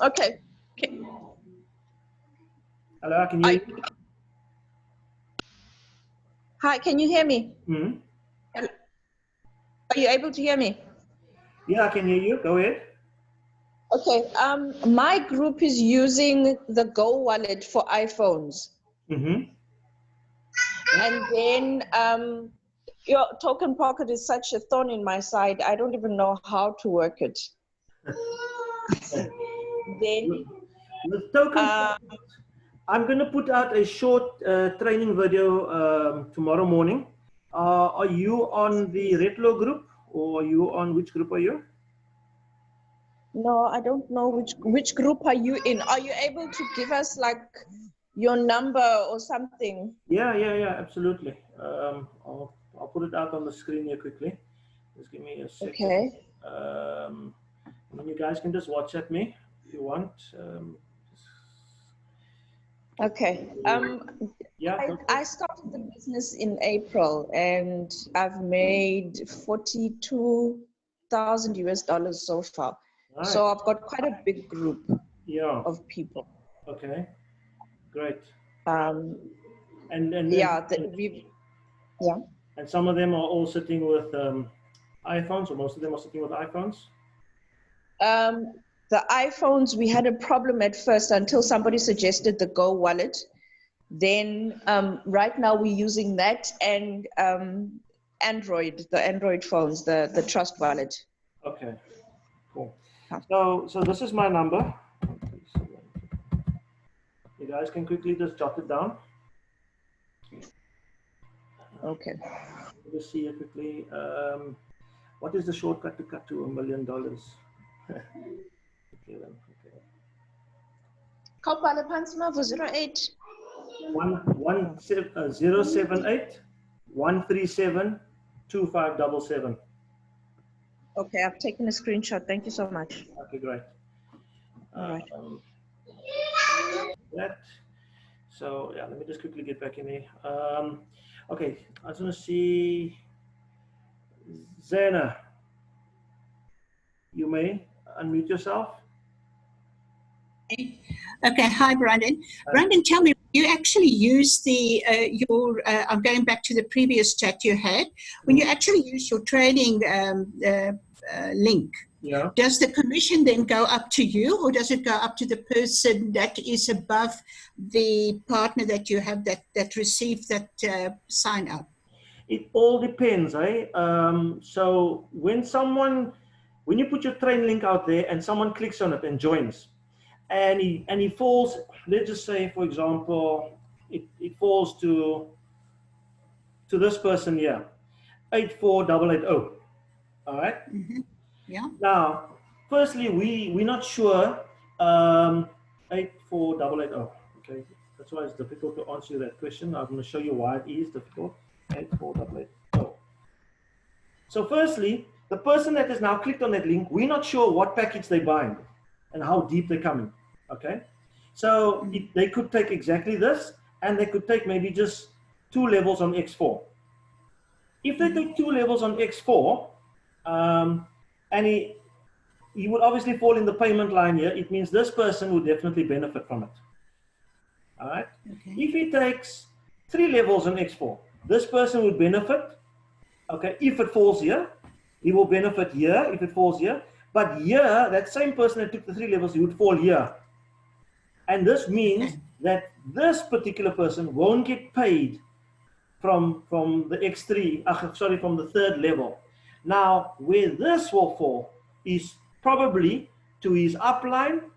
Okay. Hello, can you hear me? Hi, can you hear me? Mm-hmm. Are you able to hear me? Yeah, I can hear you. Go ahead. Okay. My group is using the Go wallet for iPhones. Mm-hmm. And then your Token Pocket is such a thorn in my side. I don't even know how to work it. Then with Token Pocket, I'm going to put out a short training video tomorrow morning. Are you on the Retlo group, or are you on which group are you? No, I don't know which group are you in. Are you able to give us like your number or something? Yeah, absolutely. I'll put it out on the screen here quickly. Just give me a second. Okay. And you guys can just WhatsApp me if you want. Okay. Yeah. I started the business in April and I've made $42,000 US so far. Nice. So I've got quite a big group of people. Okay, great. And Yeah, yeah. And some of them are all sitting with iPhones, or most of them are sitting with iPhones. The iPhones, we had a problem at first until somebody suggested the Go wallet. Then right now we're using that and Android, the Android phones, the Trust wallet. Okay, cool. Huh. So this is my number. You guys can quickly just jot it down. Okay. Just see it quickly. What is the shortcut to cut to $1 million? Okay, then. Okay. Kaupale Pansma for 08. 078 137 2577. Okay, I've taken a screenshot. Thank you so much. Okay, great. All right. That. So yeah, let me just quickly get back in here. Okay, I just want to see Zena. You may unmute yourself. Okay, hi Brandon. Brandon, tell me, you actually use the I'm going back to the previous chat you had. When you actually use your training link, Yeah. does the commission then go up to you, or does it go up to the person that is above the partner that you have that received that sign up? It all depends, eh? So when you put your train link out there and someone clicks on it and joins, and he falls, let's just say, for example, it falls to this person here, 84880. All right. Mm-hmm. Yeah. Now, firstly, we're not sure. 84880. Okay, that's why it's difficult to answer that question. I'm going to show you why it is difficult. 84880. So, firstly, the person that has now clicked on that link, we're not sure what package they're buying and how deep they're coming. Okay, so they could take exactly this, and they could take maybe just 2 levels on X4. If they take 2 levels on X4, and he would obviously fall in the payment line here, it means this person would definitely benefit from it. All right. Okay. If he takes 3 levels on X4, this person would benefit. Okay, if it falls here, he will benefit here if it falls here. But here, that same person that took the 3 levels, he would fall here. And this means that this particular person won't get paid from the X3, sorry, from the 3rd level. Now, where this will fall is probably to his upline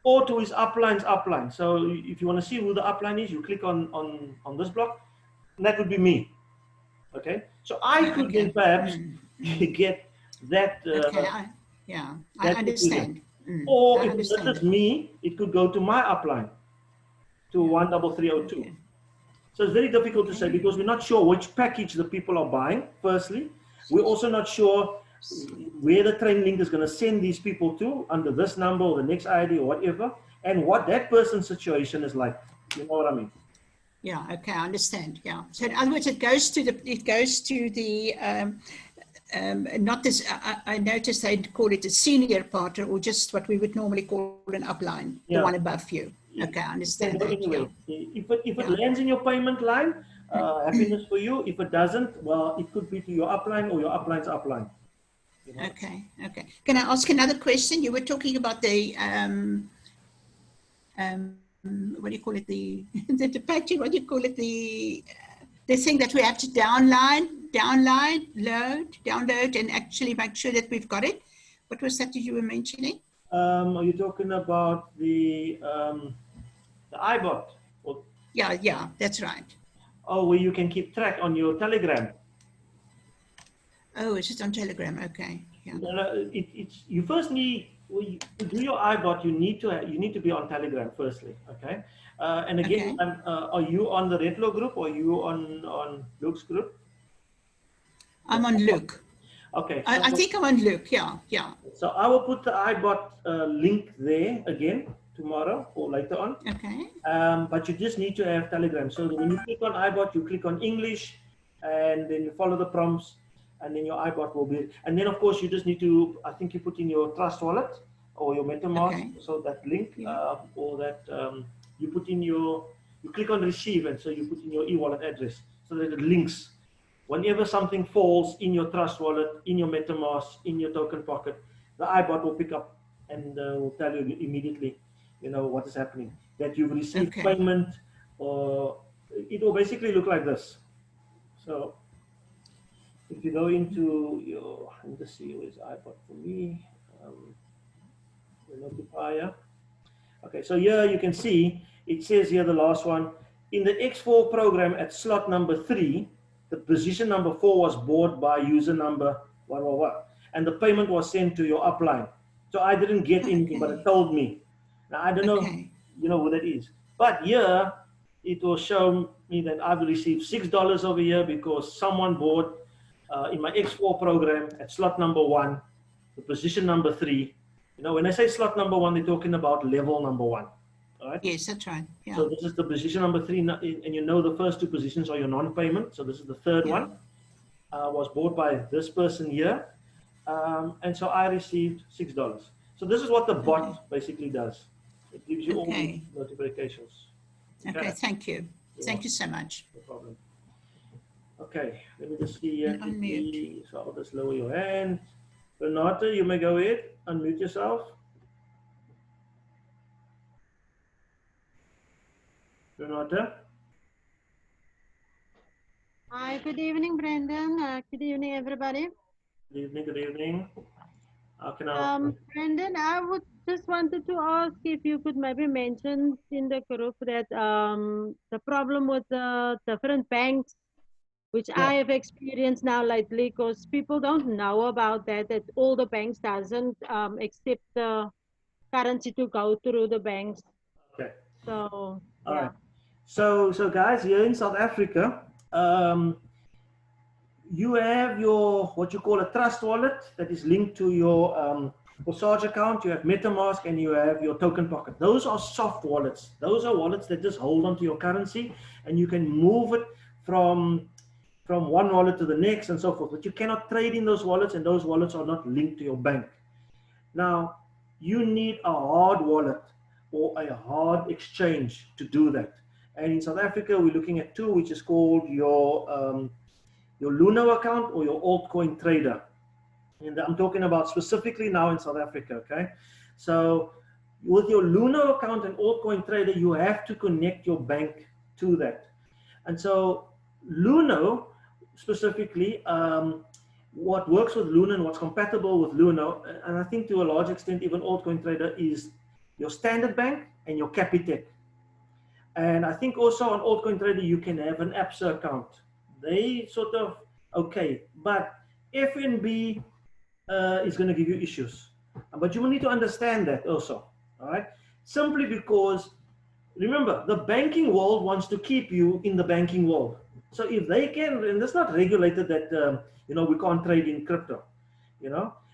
or to his upline's upline. So if you want to see who the upline is, you click on this block, and that would be me. Okay, so I could then perhaps get that. I understand. Or if this is me, it could go to my upline, to 13302. Okay. So it's very difficult to say because we're not sure which package the people are buying, firstly. We're also not sure where the train link is going to send these people to under this number or the next ID or whatever, and what that person's situation is like. You know what I mean? Yeah. Okay, I understand. Yeah. So in other words, it goes to the not this. I noticed they'd call it a senior partner, or just what we would normally call an upline, the one above you. Okay, I understand that. Anyway, if it lands in your payment line, happiness for you. If it doesn't, well, it could be to your upline or your upline's upline. You know? Okay. Can I ask another question? You were talking about the what do you call it? The package. What do you call it? The thing that we have to download, and actually make sure that we've got it. What was that you were mentioning? Are you talking about the iBot? Or, yeah, that's right. Oh, where you can keep track on your Telegram. Oh, it's just on Telegram. Okay. Yeah. You first need to do your iBot. You need to be on Telegram firstly. Okay. And again, are you on the Retlo group or are you on Luke's group? I'm on Luke. Okay. So, I think I'm on Luke. Yeah. So I will put the iBot link there again tomorrow or later on. Okay. But you just need to have Telegram. So when you click on iBot, you click on English, and then you follow the prompts, and then your iBot will be. And then of course you just need to. I think you put in your Trust wallet or your MetaMask, so that link or that you put in you click on receive, and so you put in your e-wallet address so that it links. Whenever something falls in your Trust Wallet, in your MetaMask, in your Token Pocket, the iBot will pick up and will tell you immediately, what is happening, that you've received payment, or it will basically look like this. So if you go into your, let me just see where's iBot for me, the notifier. Okay, so here you can see, it says here the last one, in the X4 program at slot number 3, the position number 4 was bought by user number what, and the payment was sent to your upline. So I didn't get anything, but it told me. Now I don't know, who that is. But here it will show me that I've received $6 over here because someone bought in my X4 program at slot number 1, the position number 3. When I say slot number 1, they're talking about level number 1. All right? Yes, that's right. Yeah. So this is the position number 3, and the first 2 positions are your non-payment. So this is the third one. Was bought by this person here, and so I received $6. So this is what the bot basically does. It gives you all the notifications. Okay, thank you. Thank you so much. No problem. Okay, let me just see here. So I'll just lower your hand. Renata, you may go ahead. Unmute yourself. Renata. Hi, good evening, Brendan. Good evening, everybody. Good evening, good evening. How can I help? Brendan, I would just wanted to ask if you could maybe mention in the group that the problem with the different banks, which I have experienced now lately, because people don't know about that all the banks doesn't accept the currency to go through the banks. Okay. So, all right. So guys, here in South Africa, you have your, what you call a trust wallet that is linked to your Forsage account. You have MetaMask and you have your Token Pocket. Those are soft wallets. Those are wallets that just hold onto your currency, and you can move it from one wallet to the next and so forth. But you cannot trade in those wallets, and those wallets are not linked to your bank. Now, you need a hard wallet or a hard exchange to do that. And in South Africa, we're looking at 2, which is called your Luno account or your altcoin trader. And I'm talking about specifically now in South Africa, okay? So with your Luno account and altcoin trader, you have to connect your bank to that. And so Luno specifically, what works with Luno and what's compatible with Luno, and I think to a large extent even altcoin trader, is your Standard Bank and your Capitec. And I think also on altcoin trader you can have an ABSA account. They sort of okay, but FNB is going to give you issues. But you will need to understand that also, all right? Simply because, remember, the banking world wants to keep you in the banking world. So if they can, and it's not regulated that, we can't trade in crypto,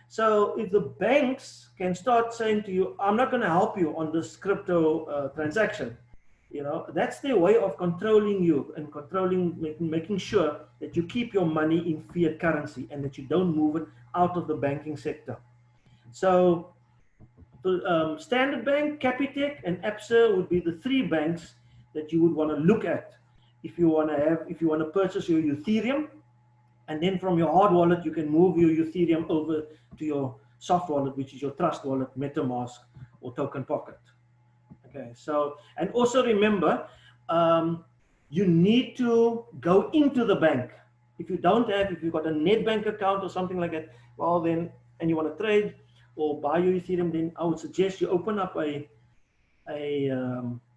So if the banks can start saying to you, I'm not going to help you on this crypto transaction, that's their way of controlling you and making sure that you keep your money in fiat currency and that you don't move it out of the banking sector. So Standard Bank, Capitec, and ABSA would be the 3 banks that you would want to look at if you want to purchase your Ethereum, and then from your hard wallet you can move your Ethereum over to your soft wallet, which is your Trust Wallet, MetaMask, or Token Pocket. Okay, so, and also remember, you need to go into the bank. If you've got a net bank account or something like that, well then, and you want to trade or buy your Ethereum, then I would suggest you open up a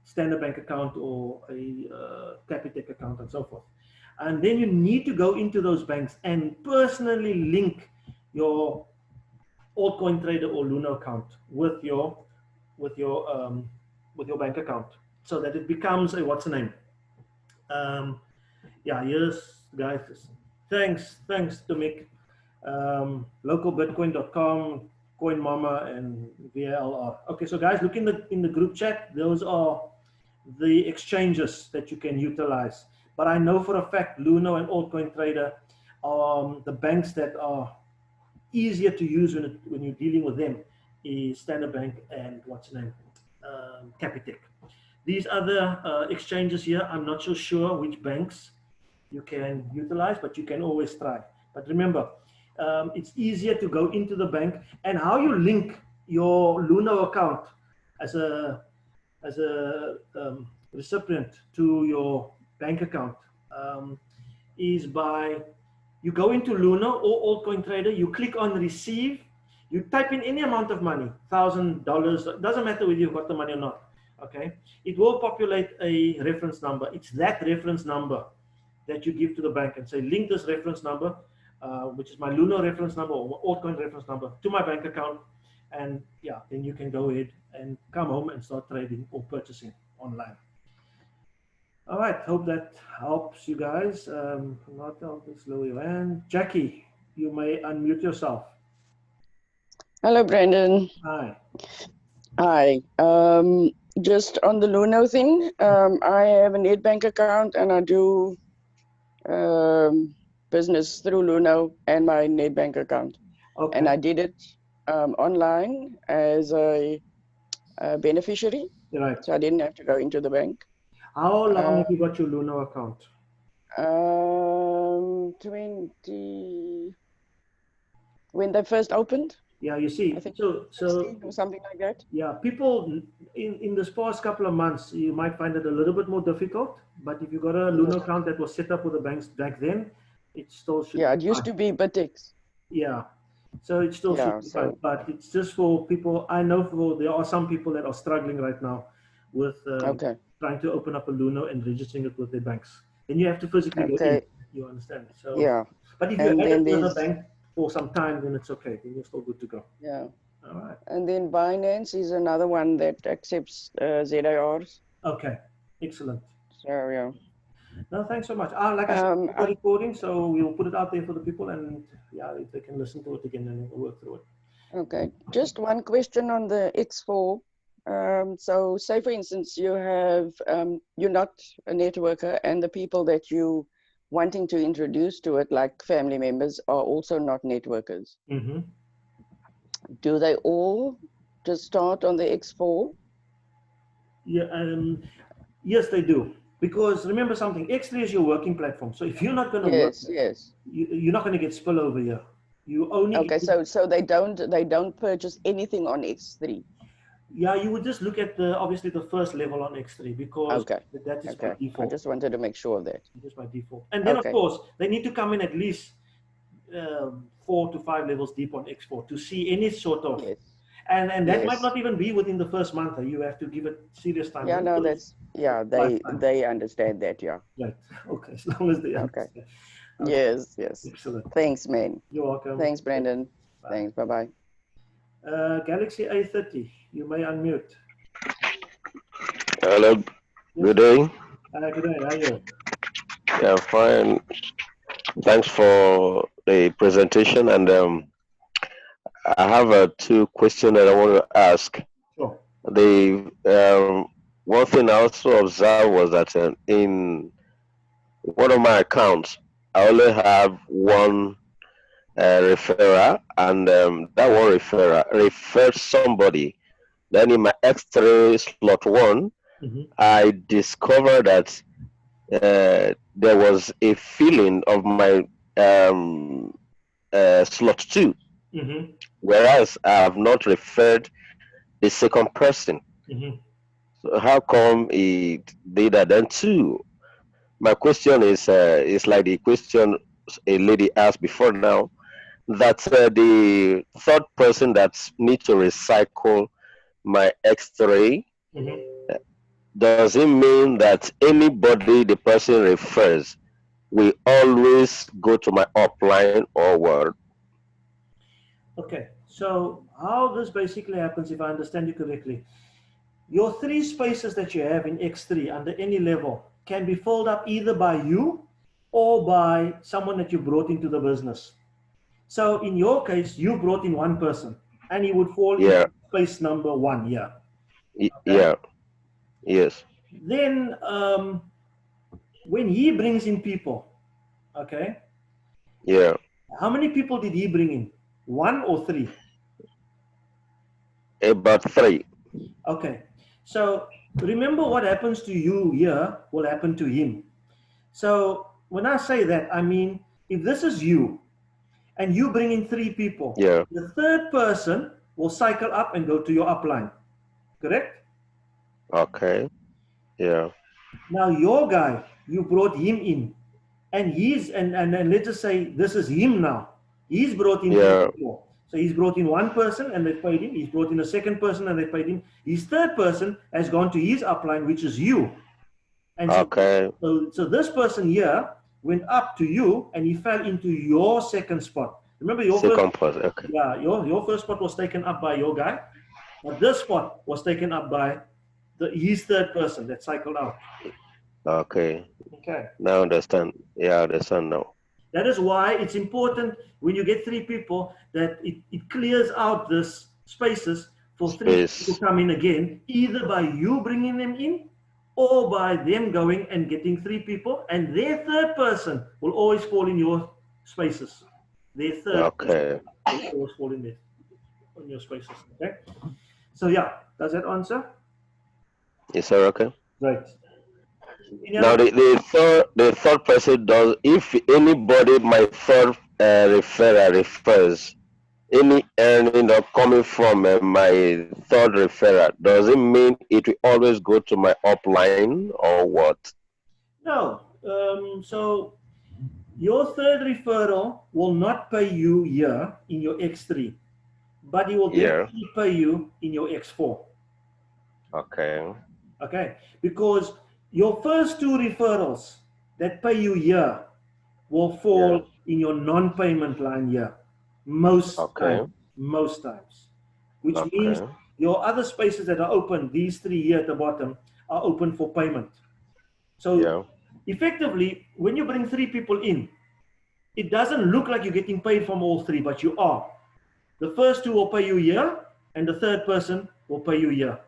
Standard Bank account or a Capitec account and so forth. And then you need to go into those banks and personally link your altcoin trader or Luno account with your bank account, so that it becomes a what's the name? Here's guys. Thanks to Mick. Localbitcoin.com, Coin Mama, and VLR. Okay, so guys, look in the group chat. Those are the exchanges that you can utilize. But I know for a fact Luno and altcoin trader are the banks that are easier to use when you're dealing with them. is Standard Bank and what's the name? Capitec. These other exchanges here, I'm not so sure which banks you can utilize, but you can always try. But remember, it's easier to go into the bank, and how you link your Luno account as a recipient to your bank account is by, you go into Luno or Altcoin Trader, you click on receive, you type in any amount of money, $1,000, doesn't matter whether you've got the money or not, okay? It will populate a reference number. It's that reference number that you give to the bank and say, link this reference number, which is my Luno reference number or Altcoin reference number, to my bank account. And yeah, then you can go ahead and come home and start trading or purchasing online. All right, hope that helps you guys. Not helping slow your hand. Jackie, you may unmute yourself. Hello, Brandon. Hi. Hi. Just on the Luno thing, I have a Nedbank account and I do business through Luno and my Nedbank account. Okay. And I did it online as a beneficiary. Right. So I didn't have to go into the bank. How long have you got your Luno account? 20, when they first opened. Yeah, you see, I think so or something like that. Yeah, people in this past couple of months, you might find it a little bit more difficult. But if you got a Luno account that was set up with the banks back then, it still should. Yeah, it used to be Bitix. Yeah, so it still should be fine. But it's just for people. I know there are some people that are struggling right now with trying to open up a Luno and registering it with their banks. Then you have to physically go in. You understand? So yeah. But if you had it with a bank for some time, then it's okay. Then you're still good to go. Yeah. All right. And then Binance is another one that accepts ZIRs. Okay. Excellent. So yeah. No, thanks so much. Like I said, we're recording, so we'll put it out there for the people, and yeah, if they can listen to it again, then we'll work through it. Okay. Just one question on the X4. So say for instance, you have, you're not a networker and the people that you wanting to introduce to it, like family members, are also not networkers. Mm-hmm. Do they all just start on the X4? Yeah, yes, they do. Because remember something, X3 is your working platform. So if you're not going to work, you're not going to get spillover here. You only so they don't purchase anything on X3. Yeah, you would just look at obviously the first level on X3 because that is by default. I just wanted to make sure of that. Just by default. And then of course, they need to come in at least 4 to 5 levels deep on X4 to see any sort of, and that might not even be within the first month. You have to give it serious time. Yeah, no, that's, they understand that, yeah. Right, okay, as long as they understand. Okay. Yes. Excellent. Thanks, man. You're welcome. Thanks, Brandon. Bye. Thanks, bye-bye. Galaxy A30, you may unmute. Hello, good day. Good day, how are you? Yeah, fine. Thanks for the presentation, and I have 2 questions that I want to ask. Sure. The one thing I also observed was that in one of my accounts, I only have one referrer, and that one referrer referred somebody. Then in my X3 slot 1, I discovered that there was a filling of my slot 2, whereas I have not referred the second person. So how come it did that? Then 2, my question is like the question a lady asked before now, that the third person that needs to recycle my X3, does it mean that anybody the person refers will always go to my upline or what? Okay, so how this basically happens, if I understand you correctly, your 3 spaces that you have in X3 under any level can be filled up either by you or by someone that you brought into the business. So in your case, you brought in one person and he would fall in space number 1 here. Okay? Yes. Then when he brings in people, okay? Yeah. How many people did he bring in? 1 or 3? About 3. Okay. So remember, what happens to you here will happen to him. So when I say that, I mean, if this is you and you bring in 3 people, Yeah. the third person will cycle up and go to your upline. Correct? Okay. Yeah. Now your guy, you brought him in, and and let's just say this is him now. He's brought in 3 people. So he's brought in 1 person and they paid him. He's brought in a 2nd person and they paid him. His 3rd person has gone to his upline, which is you. And so this person here went up to you and he fell into your 2nd spot. Remember your your first spot was taken up by your guy, but this spot was taken up by his 3rd person that cycled out. Okay. Okay. Now I understand. Yeah, I understand now. That is why it's important when you get 3 people that it clears out this spaces for 3 people to come in again, either by you bringing them in or by them going and getting 3 people, and their 3rd person will always fall in your spaces. Their 3rd person will always fall in there, in your spaces. Okay. So yeah, does that answer? Yes, sir. Okay. Right. Now the third person does, if anybody, my third referrer refers any earning coming from my 3rd referrer, does it mean it will always go to my upline or what? No. So your 3rd referral will not pay you here in your X3, but he will definitely pay you in your X4. Okay. Okay, because your first 2 referrals that pay you here will fall in your non-payment line here. Most times. Which means your other spaces that are open, these 3 here at the bottom, are open for payment. So effectively, when you bring 3 people in, it doesn't look like you're getting paid from all 3, but you are. The first 2 will pay you here, and the 3rd person will pay you here.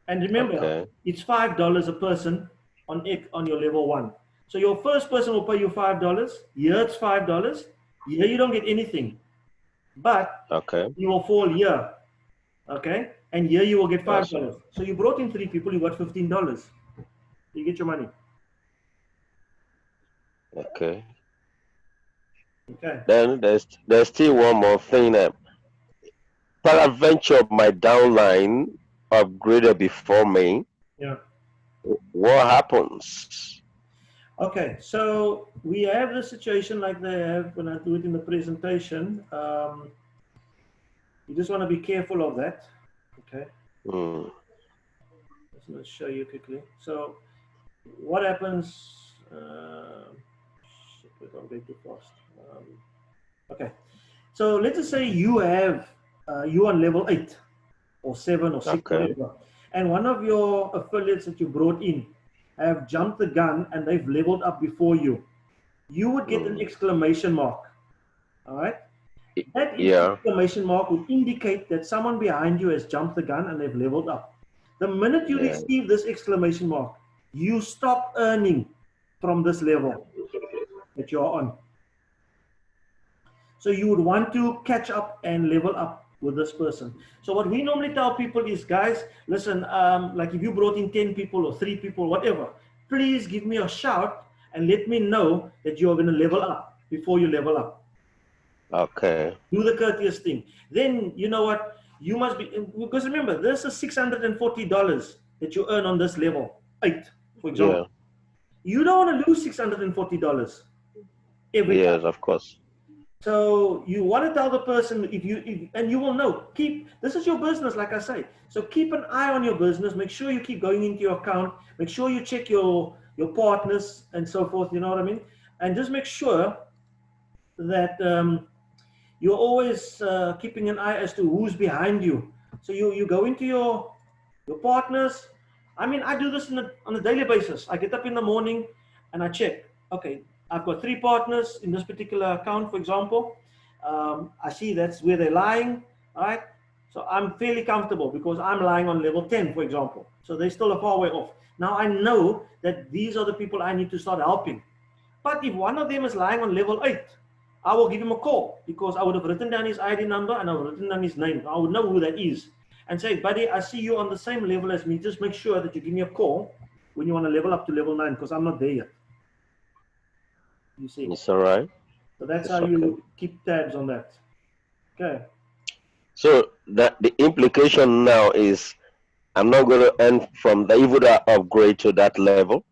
And remember, it's $5 a person on your level 1. So your first person will pay you $5. Here it's $5. Here you don't get anything, but you will fall here. Okay, and here you will get $5. So you brought in 3 people, you got $15. You get your money. Okay. Okay. Then there's still one more thing. Peradventure, my downline upgraded before me. Yeah. What happens? Okay, so we have the situation like they have when I do it in the presentation. You just want to be careful of that. Okay. Just going to show you quickly. So what happens? Shit, I'm going too fast. Okay, so let's just say you have you on level 8 or 7 or 6, whatever, and one of your affiliates that you brought in have jumped the gun and they've leveled up before you. You would get an exclamation mark. All right. That exclamation mark would indicate that someone behind you has jumped the gun and they've leveled up. The minute you receive this exclamation mark, you stop earning from this level that you're on. So you would want to catch up and level up with this person. So what we normally tell people is, guys, listen, like if you brought in 10 people or 3 people, whatever, please give me a shout and let me know that you're going to level up before you level up. Okay. Do the courteous thing. Then, you know what, you must be, because remember, this is $640 that you earn on this level 8, for example. You don't want to lose $640 every time. Yes, of course. So you want to tell the person, and you will know, this is your business, like I say. So keep an eye on your business. Make sure you keep going into your account. Make sure you check your partners and so forth. You know what I mean? And just make sure that you're always keeping an eye as to who's behind you. So you go into your partners. I mean, I do this on a daily basis. I get up in the morning and I check. Okay, I've got 3 partners in this particular account, for example. I see that's where they're lying, all right? So I'm fairly comfortable because I'm lying on level 10, for example. So they're still a far way off. Now I know that these are the people I need to start helping. But if one of them is lying on level 8, I will give him a call because I would have written down his ID number and I would have written down his name. I would know who that is and say, buddy, I see you on the same level as me. Just make sure that you give me a call when you want to level up to level 9 because I'm not there yet. You see? It's all right. So that's how you keep tabs on that. Okay. So that the implication now is I'm not going to earn from the even upgrade to that level.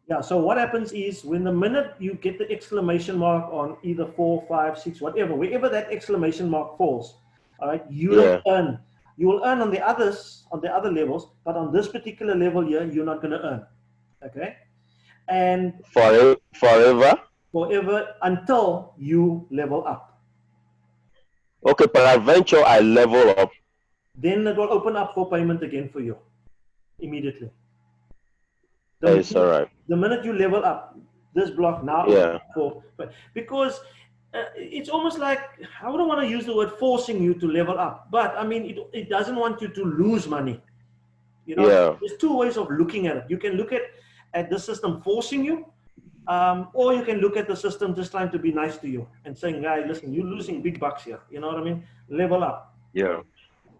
Yeah, so what happens is when the minute you get the exclamation mark on either 4, 5, 6, whatever, wherever that exclamation mark falls, all right, you don't earn. You will earn on the others, on the other levels, but on this particular level here, you're not going to earn. Okay? And forever until you level up. Okay, peradventure I level up. Then it will open up for payment again for you immediately. It's all right. The minute you level up, this block now, because it's almost like, I wouldn't want to use the word forcing you to level up, but I mean, it doesn't want you to lose money. You know, there's two ways of looking at it. You can look at the system forcing you, or you can look at the system just trying to be nice to you and saying, guy, listen, you're losing big bucks here. You know what I mean? Level up. Yeah.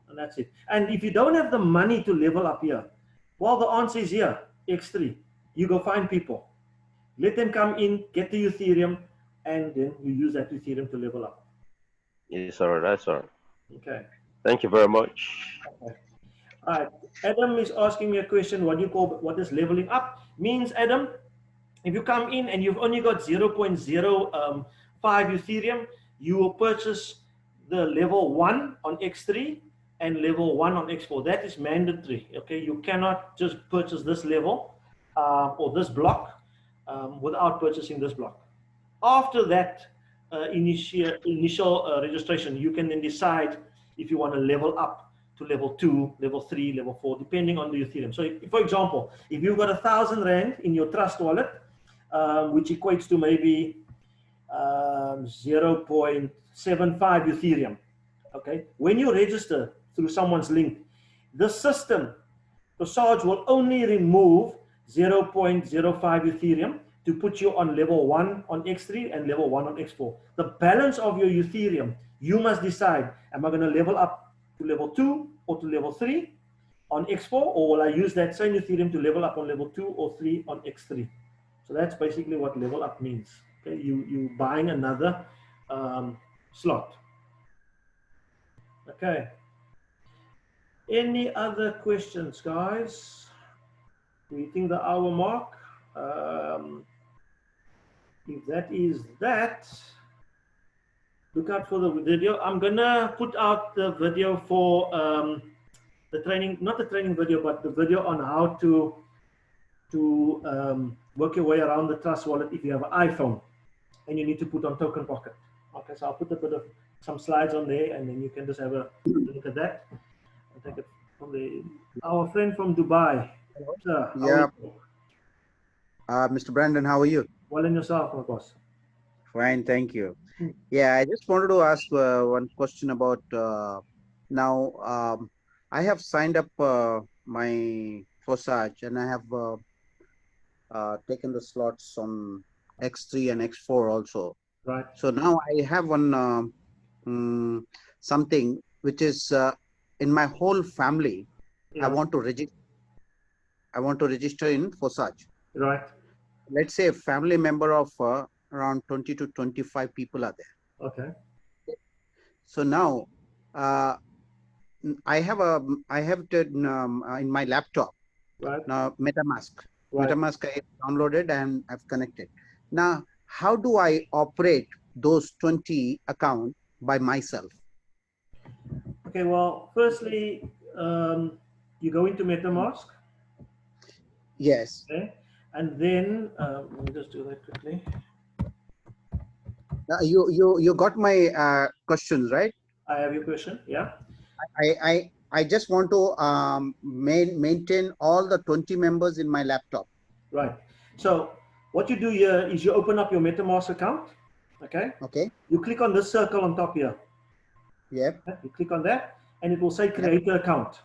And that's it. And if you don't have the money to level up here, well, the answer is here, X3. You go find people. Let them come in, get the Ethereum, and then you use that Ethereum to level up. Yes, all right. That's all right. Okay. Thank you very much. Okay. All right. Adam is asking me a question. What is leveling up? Means, Adam, if you come in and you've only got 0.05 Ethereum, you will purchase the level 1 on X3 and level 1 on X4. That is mandatory. Okay, you cannot just purchase this level or this block without purchasing this block. After that initial registration, you can then decide if you want to level up to level 2, level 3, level 4, depending on the Ethereum. So, for example, if you've got 1,000 Rand in your trust wallet, which equates to maybe 0.75 Ethereum, okay, when you register through someone's link, the system, Forsage, will only remove 0.05 Ethereum to put you on level 1 on X3 and level 1 on X4. The balance of your Ethereum, you must decide, am I going to level up to level 2 or to level 3 on X4, or will I use that same Ethereum to level up on level 2 or 3 on X3? So that's basically what level up means. Okay, you buying another slot. Okay. Any other questions, guys? We think the hour mark. If that is that, look out for the video. I'm gonna put out the video for the training, not the training video, but the video on how to work your way around the Trust Wallet if you have an iPhone and you need to put on Token Pocket. Okay, so I'll put a bit of some slides on there, and then you can just have a look at that. I'll take it from our friend from Dubai. Sir, yeah. Mr. Brandon, how are you? Well, and yourself, my boss? Fine, thank you. Yeah, I just wanted to ask one question about now. I have signed up my Forsage, and I have taken the slots on X3 and X4 also. Right. So now I have one something which is in my whole family. Yeah. I want to register in Forsage. Right. Let's say a family member of around 20 to 25 people are there. Okay. So now I have in my laptop. Right. Now MetaMask. Right. MetaMask I downloaded and I've connected. Now, how do I operate those 20 accounts by myself? Okay, well, firstly, you go into MetaMask. Yes. Okay, and then let me just do that quickly. You got my questions, right? I have your question. Yeah. I just want to maintain all the 20 members in my laptop. Right. So what you do here is you open up your MetaMask account. Okay. Okay. You click on this circle on top here. Yep. You click on that, and it will say create an account.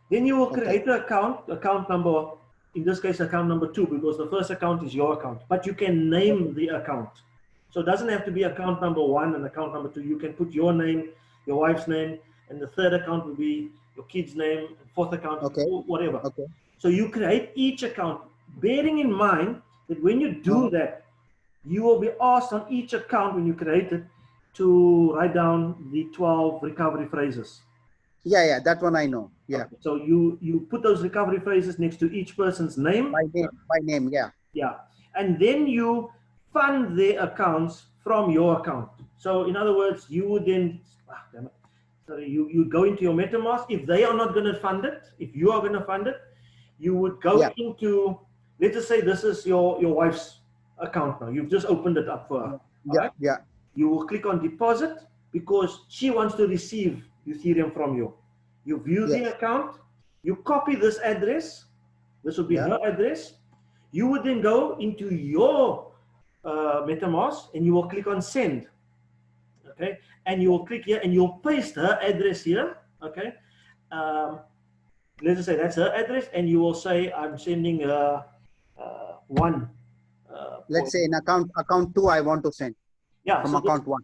Then you will create an account number. In this case, account number 2, because the first account is your account. But you can name the account. So it doesn't have to be account number 1 and account number 2. You can put your name, your wife's name, and the third account will be your kid's name, fourth account, whatever. Okay. So you create each account, bearing in mind that when you do that, you will be asked on each account when you create it to write down the 12 recovery phrases. Yeah, yeah, that one I know. Yeah. Okay. So you put those recovery phrases next to each person's name. By name, yeah. Yeah. And then you fund their accounts from your account. So in other words, you would then, you go into your MetaMask. If they are not going to fund it, if you are going to fund it, you would go into, let's just say this is your wife's account now. You've just opened it up for her. Yeah, yeah. You will click on deposit because she wants to receive Ethereum from you. You view the account, you copy this address, this will be her address. You would then go into your MetaMask and you will click on send. Okay, and you will click here and you'll paste her address here. Okay, let's just say that's her address, and you will say I'm sending her one. Let's say in account 2 I want to send. Yeah, from so account 1.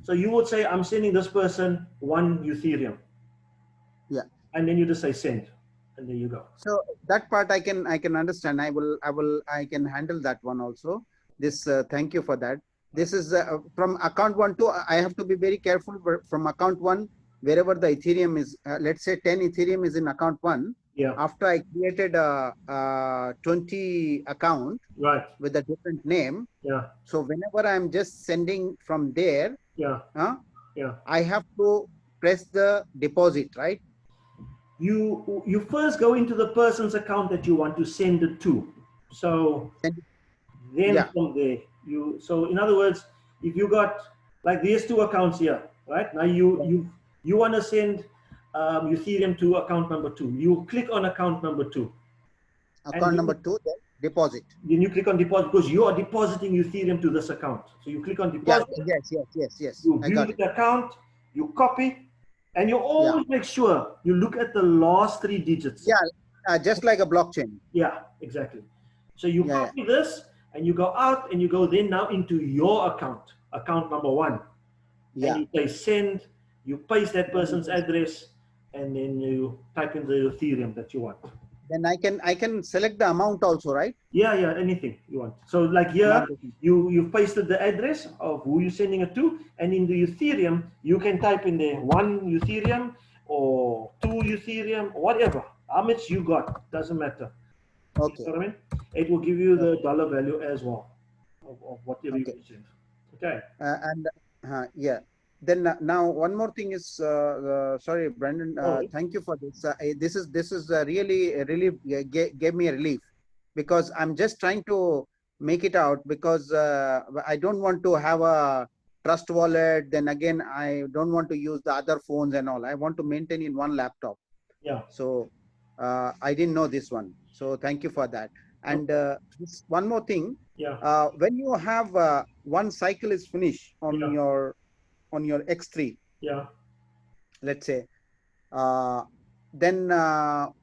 So you would say I'm sending this person 1 Ethereum. Yeah. And then you just say send, and there you go. So that part I can understand. I can handle that one also. This thank you for that. This is from account 1 to, I have to be very careful from account 1, wherever the Ethereum is, let's say 10 Ethereum is in account 1. Yeah. After I created a 20 account with a different name. Yeah. So whenever I'm just sending from there, I have to press the deposit, right? You first go into the person's account that you want to send it to. So then from there, so in other words, if you got like these 2 accounts here, right? Now you want to send Ethereum to account number 2. You click on account number 2. Account number 2, then deposit. Then you click on deposit because you are depositing Ethereum to this account. So you click on deposit. Yes. You view the account, you copy, and you always make sure you look at the last 3 digits. Yeah, just like a blockchain. Yeah, exactly. So you copy this and you go out and you go then now into your account number 1. Yeah. And you say send, you paste that person's address, and then you type in the Ethereum that you want. Then I can select the amount also, right? Yeah, anything you want. So like here, you pasted the address of who you're sending it to, and in the Ethereum, you can type in there 1 Ethereum or 2 Ethereum, or whatever. How much you got, doesn't matter. Okay. You know what I mean? It will give you the dollar value as well of whatever you send. Okay. Then now one more thing is, sorry, Brandon, thank you for this. This is really gave me a relief, because I'm just trying to make it out, because I don't want to have a trust wallet. Then again, I don't want to use the other phones and all. I want to maintain in one laptop. Yeah. So I didn't know this one. So thank you for that. And one more thing. Yeah. When you have one cycle is finished on your X3, let's say, then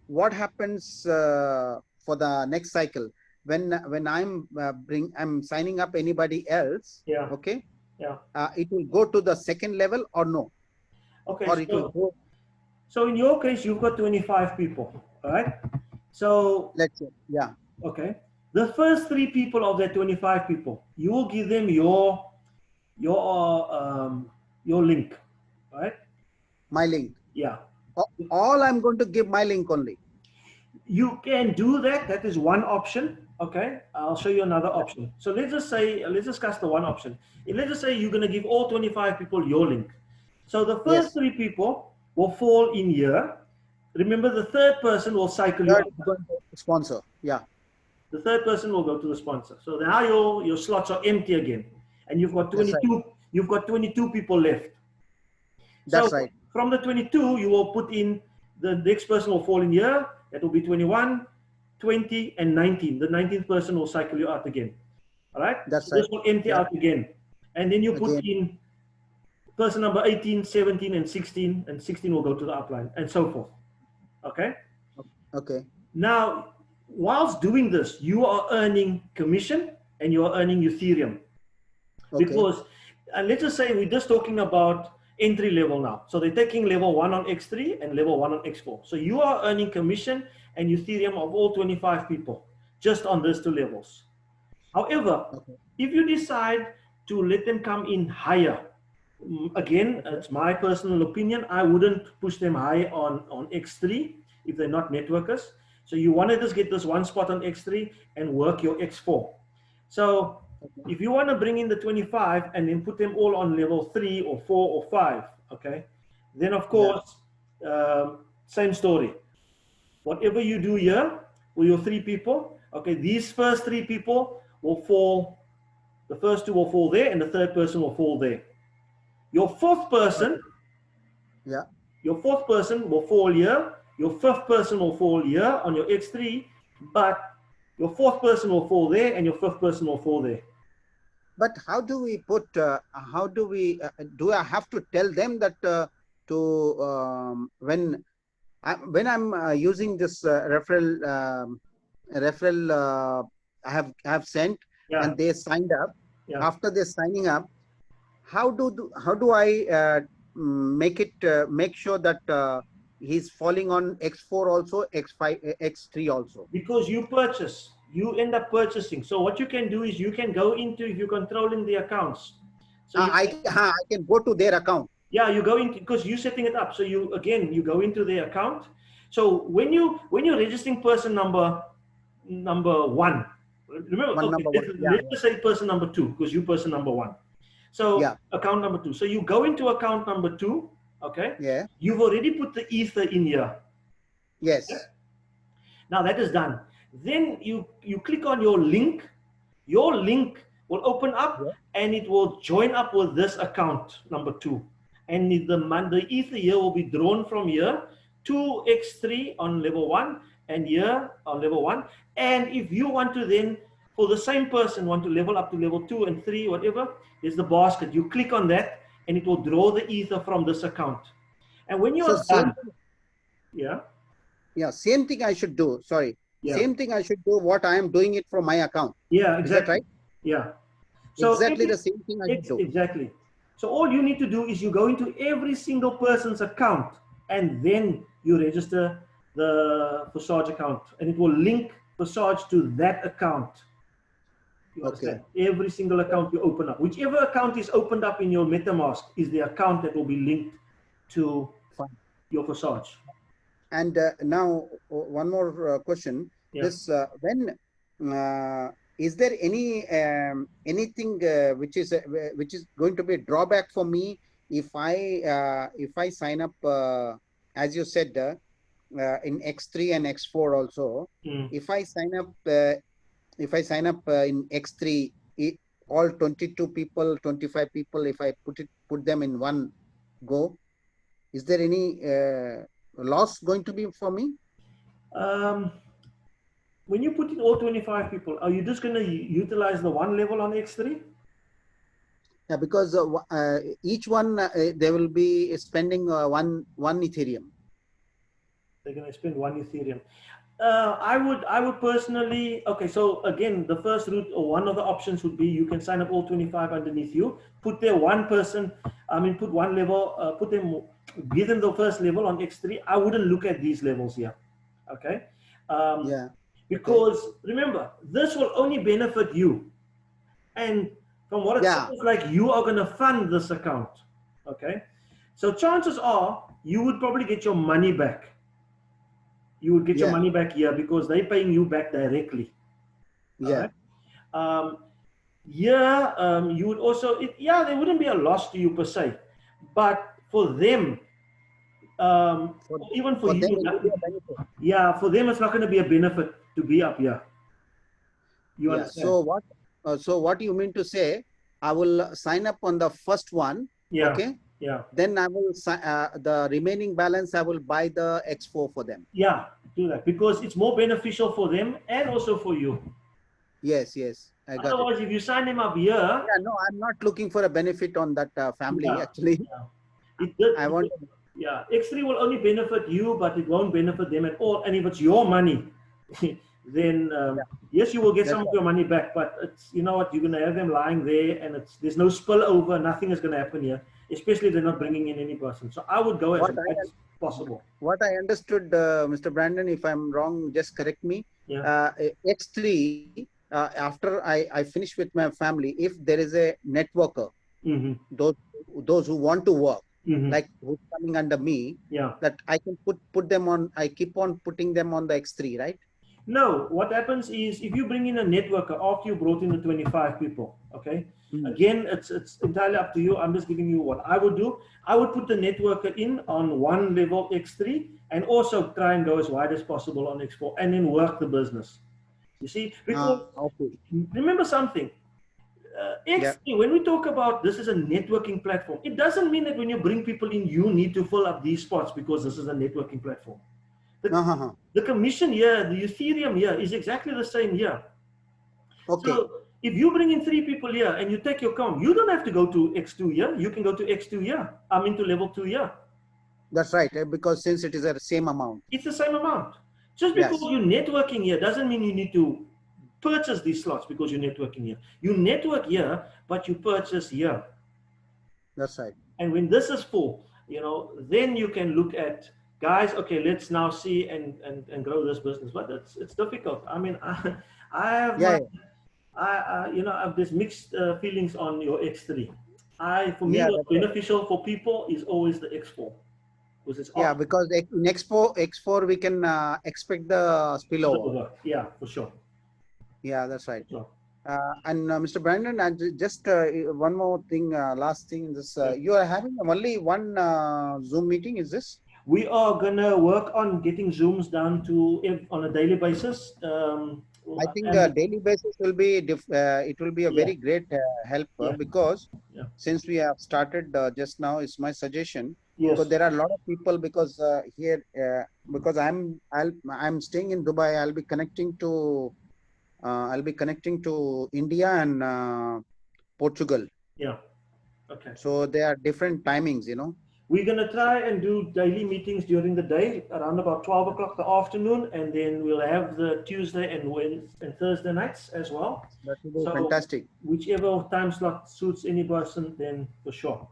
what happens for the next cycle when I'm signing up anybody else? Okay. It will go to the second level or no? Okay. Or it will go. So in your case, you've got 25 people, all right? So let's say, okay. The first 3 people of that 25 people, you will give them your link, right? My link. Yeah. All I'm going to give my link only. You can do that. That is one option. Okay. I'll show you another option. So let's discuss the one option. Let's just say you're going to give all 25 people your link. So the first 3 people will fall in here. Remember, the third person will cycle you. Sponsor. Yeah. The third person will go to the sponsor. So now your slots are empty again, and you've got 22. Right. You've got 22 people left. That's right. From the 22, you will put in the next person will fall in here. That will be 21, 20, and 19. The 19th person will cycle you out again. All right. That's so right. This will empty out again, and then you put in person number 18, 17, and 16, and 16 will go to the upline, and so forth. Okay. Okay. Now, whilst doing this, you are earning commission and you are earning Ethereum. Okay. Because, and let's just say we're just talking about entry level now. So they're taking level 1 on X3 and level 1 on X4. So you are earning commission and Ethereum of all 25 people just on those 2 levels. However, if you decide to let them come in higher, again, it's my personal opinion, I wouldn't push them high on X3 if they're not networkers. So you want to just get this one spot on X3 and work your X4. So if you want to bring in the 25 and then put them all on level 3 or 4 or 5, okay, then of course, same story. Whatever you do here with your 3 people, okay, these first 3 people will fall, the first 2 will fall there and the 3rd person will fall there. Your 4th person, your 4th person will fall here, your 5th person will fall here on your X3, but your 4th person will fall there and your 5th person will fall there. But how do we put, how do we, do I have to tell them that when I'm using this referral, I have sent and they signed up, after they're signing up, how do I make it, make sure that he's falling on X4 also, X5, X3 also? Because you purchase, you end up purchasing. So what you can do is you can go into, if you're controlling the accounts. So I can go to their account. Yeah, you go into, because you're setting it up. So you, again, you go into their account. So when you're registering person number 1, remember, let's just say person number 2, because you person number 1. So account number 2. So you go into account number 2, okay? Yeah. You've already put the Ether in here. Yes. Okay? Now that is done. Then you click on your link. Your link will open up and it will join up with this account number 2. And the Ether here will be drawn from here to X3 on level 1 and here on level 1. And if you want to then, for the same person, want to level up to level 2 and 3, whatever, there's the basket. You click on that and it will draw the Ether from this account. And when you are done, same thing I should do. Sorry. Same thing I should do what I am doing it from my account. Yeah, exactly. Is that right? Yeah. So exactly the same thing I should do. Exactly. So all you need to do is you go into every single person's account and then you register the Forsage account and it will link Forsage to that account. You understand? Every single account you open up, whichever account is opened up in your MetaMask is the account that will be linked to your Forsage. And now one more question. This when is there any anything which is going to be a drawback for me if I sign up as you said in X3 and X4 also? If I sign up in X3, all 22 people, 25 people, if I put them in one go, is there any loss going to be for me? When you put in all 25 people, are you just going to utilize the one level on X3? Yeah, because each one they will be spending one Ethereum. They're going to spend 1 Ethereum. I would personally, okay, so again, the first route or one of the options would be you can sign up all 25 underneath you, put there one person, put one level, give them the first level on X3. I wouldn't look at these levels here, okay? Because remember, this will only benefit you. And from what it sounds like, you are going to fund this account, okay? So chances are you would probably get your money back. You would get your money back here because they're paying you back directly. Yeah. Right? You would also, there wouldn't be a loss to you per se, but for them, even for you, for them it's not going to be a benefit to be up here. You understand? So what you mean to say? I will sign up on the first one. Okay. Yeah. Then I will the remaining balance. I will buy the X4 for them. Yeah, do that because it's more beneficial for them and also for you. Yes, I got Otherwise, if you sign them up here, no, I'm not looking for a benefit on that family actually. I want. X3 will only benefit you, but it won't benefit them at all. And if it's your money, then yes, you will get some of your money back, but it's, you know what, you're going to have them lying there, and there's no spillover, nothing is going to happen here, especially if they're not bringing in any person. So I would go as much as possible. What I understood, Mr. Brandon, if I'm wrong, just correct me. X3, after I finish with my family, if there is a networker, those who want to work, like who's coming under me, that I can put them on, I keep on putting them on the X3, right? No, what happens is if you bring in a networker after you brought in the 25 people, okay? Again, it's entirely up to you. I'm just giving you what I would do. I would put the networker in on one level X3 and also try and go as wide as possible on X4 and then work the business. You see, because remember something, X3, when we talk about this is a networking platform, it doesn't mean that when you bring people in, you need to fill up these spots because this is a networking platform. The commission here, the Ethereum here is exactly the same here. So if you bring in 3 people here and you take your count, you don't have to go to X2 here. You can go to X2 here. I'm into level 2 here. That's right, because since it is the same amount. It's the same amount. Just because you're networking here doesn't mean you need to purchase these slots because you're networking here. You network here, but you purchase here. That's right. And when this is full, you know, then you can look at, guys, okay, let's now see and grow this business. But it's difficult. I mean, I have you know, I have this mixed feelings on your X3. For me, what's beneficial for people is always the X4. Because it's because in X4 we can expect the spillover. Yeah, for sure. Yeah, that's right. Sure. And Mr. Brandon, and just one more thing, last thing, this you are having only one Zoom meeting, is this? We are gonna work on getting Zooms down to on a daily basis. I think daily basis will be it will be a very great help because since we have started just now, is my suggestion. Because there are a lot of people, because here because I'm staying in Dubai, I'll be connecting to India and Portugal. Yeah. Okay. So there are different timings, you know. We're going to try and do daily meetings during the day around about 12 o'clock the afternoon, and then we'll have the Tuesday and Wednesday and Thursday nights as well. That will be fantastic. Whichever time slot suits any person, then for sure.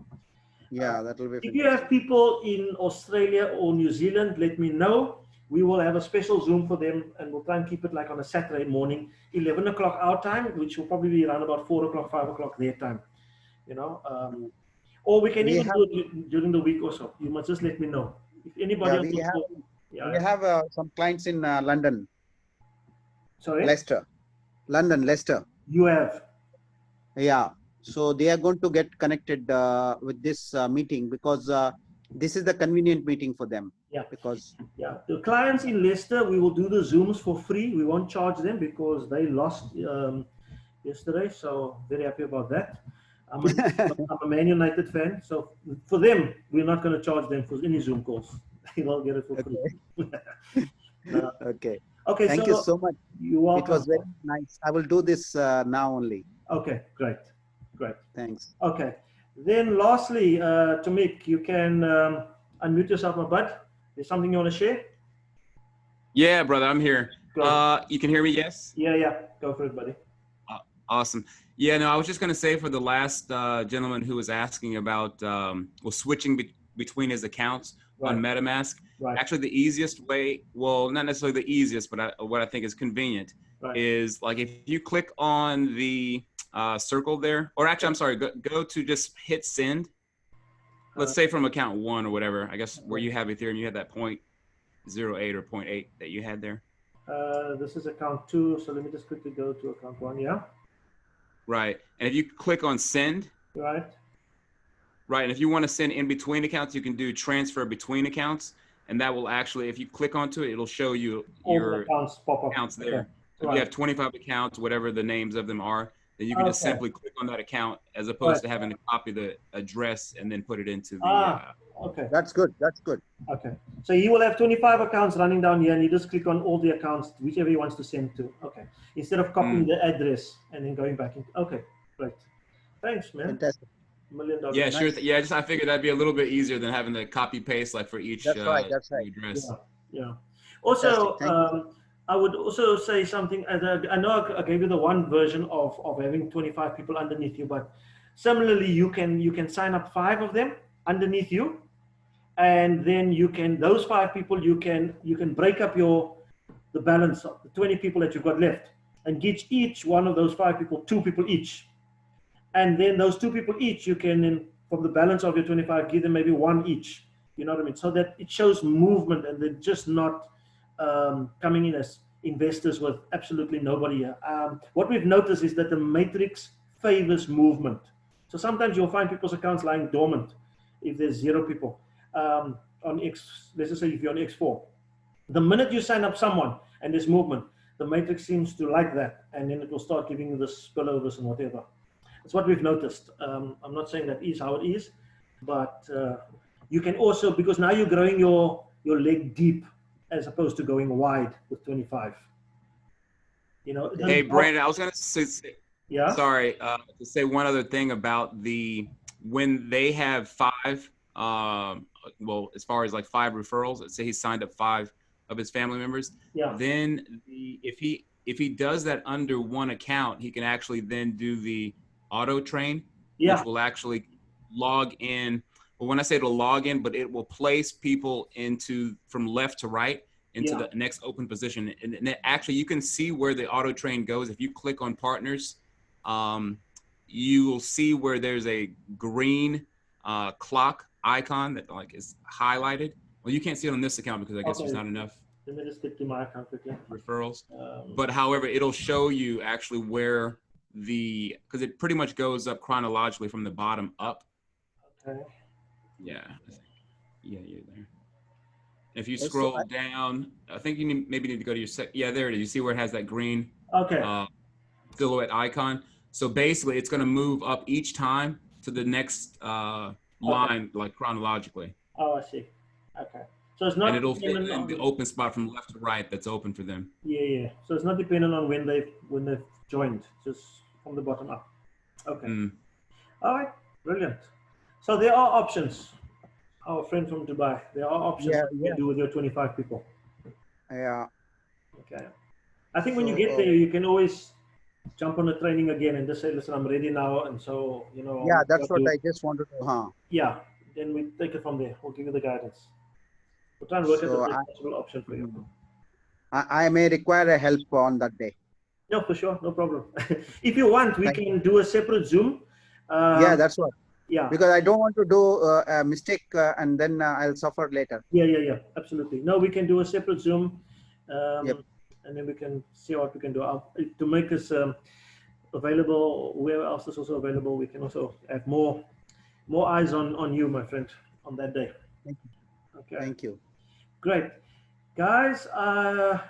Yeah, that will be fantastic. If you have people in Australia or New Zealand, let me know. We will have a special Zoom for them, and we'll try and keep it like on a Saturday morning, 11 o'clock our time, which will probably be around about 4 o'clock, 5 o'clock their time, you know. Or we can even do it during the week or so. You must just let me know. If anybody we have some clients in London. Sorry? Leicester. London, Leicester. You have? Yeah. So they are going to get connected with this meeting because this is the convenient meeting for them. Yeah. Because the clients in Leicester, we will do the Zooms for free. We won't charge them because they lost yesterday. So very happy about that. I'm a Man United fan, so for them, we're not going to charge them for any Zoom calls. They will get it for free. Okay. Okay. Thank you so much. You're welcome. It was very nice. I will do this now only. Okay. Great. Great. Thanks. Okay. Then lastly, Tomik, you can unmute yourself, my bud. There's something you want to share? Yeah, brother, I'm here. You can hear me, yes? Yeah. Go for it, buddy. Awesome. Yeah, no, I was just going to say for the last gentleman who was asking about switching between his accounts on MetaMask. Right. Actually, the easiest way, well, not necessarily the easiest, but what I think is convenient is like if you click on the circle there, or actually, I'm sorry, go to just hit send. Let's say from account 1 or whatever, I guess where you have Ethereum, you had that 0.08 or 0.8 that you had there. This is account 2, so let me just quickly go to account 1, yeah? Right. And if you click on send. Right. Right. And if you want to send in between accounts, you can do transfer between accounts. And that will actually, if you click onto it, it'll show you your accounts there. Okay. So if you have 25 accounts, whatever the names of them are, then you can just simply click on that account as opposed to having to copy the address and then put it into the. Okay. That's good. That's good. Okay. So he will have 25 accounts running down here, and you just click on all the accounts, whichever he wants to send to. Okay. Instead of copying the address and then going back in. Okay. Great. Thanks, man. Fantastic. $1 million. Yeah, nice. Sure. Yeah, I figured that'd be a little bit easier than having to copy paste like for each address. Yeah. Also, I would also say something. I know I gave you the one version of having 25 people underneath you, but similarly, you can sign up 5 of them underneath you, and then those 5 people you can break up the balance of the 20 people that you've got left, and give each one of those 5 people 2 people each, and then those 2 people each you can then from the balance of your 25 give them maybe 1 each. You know what I mean? So that it shows movement, and they're just not coming in as investors with absolutely nobody here. What we've noticed is that the matrix favors movement. So sometimes you'll find people's accounts lying dormant if there's 0 people on X. Let's just say if you're on X4, the minute you sign up someone and there's movement, the matrix seems to like that, and then it will start giving you the spillovers and whatever. That's what we've noticed. I'm not saying that is how it is, but you can also, because now you're growing your leg deep as opposed to going wide with 25. You know. Hey, Brandon, I was going to say, yeah. Sorry, to say one other thing about when they have 5, well, as far as like 5 referrals, let's say he signed up 5 of his family members. Yeah. Then if he does that under one account, he can actually then do the auto train, which will actually log in. Well, when I say it'll log in, but it will place people from left to right into the next open position. And actually, you can see where the auto train goes. If you click on partners, you will see where there's a green clock icon that like is highlighted. Well, you can't see it on this account because I guess there's not enough. Let me just get to my account quickly. Referrals. But however, it'll show you actually where because it pretty much goes up chronologically from the bottom up. Okay. Yeah, you're there. If you scroll down, I think you maybe need to go to your yeah, there it is. You see where it has that green silhouette icon. So basically, it's going to move up each time to the next line, like chronologically. Oh, I see. Okay. So it's not. And it'll fit in the open spot from left to right that's open for them. Yeah. So it's not dependent on when they've joined, just from the bottom up. Okay. All right. Brilliant. So there are options. Our friend from Dubai, there are options you can do with your 25 people. Yeah. Okay. I think when you get there, you can always jump on the training again and just say, listen, I'm ready now. And so, you know. Yeah, that's what I just wanted to, Yeah. Then we take it from there. We'll give you the guidance. We'll try and work out the best possible option for you. I may require a help on that day. No, for sure. No problem. If you want, we can do a separate Zoom. Yeah, that's what. Yeah. Because I don't want to do a mistake and then I'll suffer later. Yeah. Absolutely. No, we can do a separate Zoom. And then we can see what we can do. To make us available, whoever else is also available, we can also have more eyes on you, my friend, on that day. Thank you. Okay. Thank you. Great. Guys,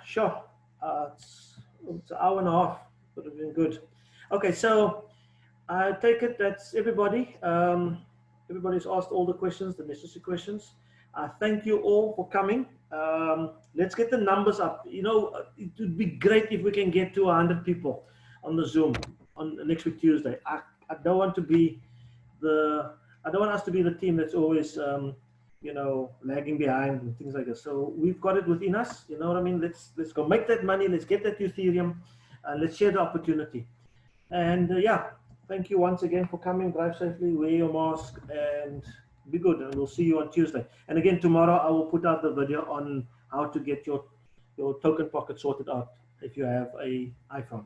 sure. It's an hour and a half, but it's been good. Okay, so I take it that's everybody. Everybody's asked all the questions, the necessary questions. Thank you all for coming. Let's get the numbers up. You know, it would be great if we can get to 100 people on the Zoom on next week Tuesday. I don't want to be I don't want us to be the team that's always you know, lagging behind and things like that. So we've got it within us. You know what I mean? Let's go make that money. Let's get that Ethereum. Let's share the opportunity. And yeah, thank you once again for coming. Drive safely, wear your mask, and be good. And we'll see you on Tuesday. And again, tomorrow I will put out the video on how to get your token pocket sorted out if you have an iPhone.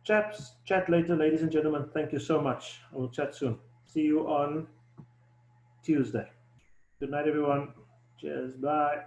Chaps, chat later, ladies and gentlemen. Thank you so much. I will chat soon. See you on Tuesday. Good night, everyone. Cheers. Bye.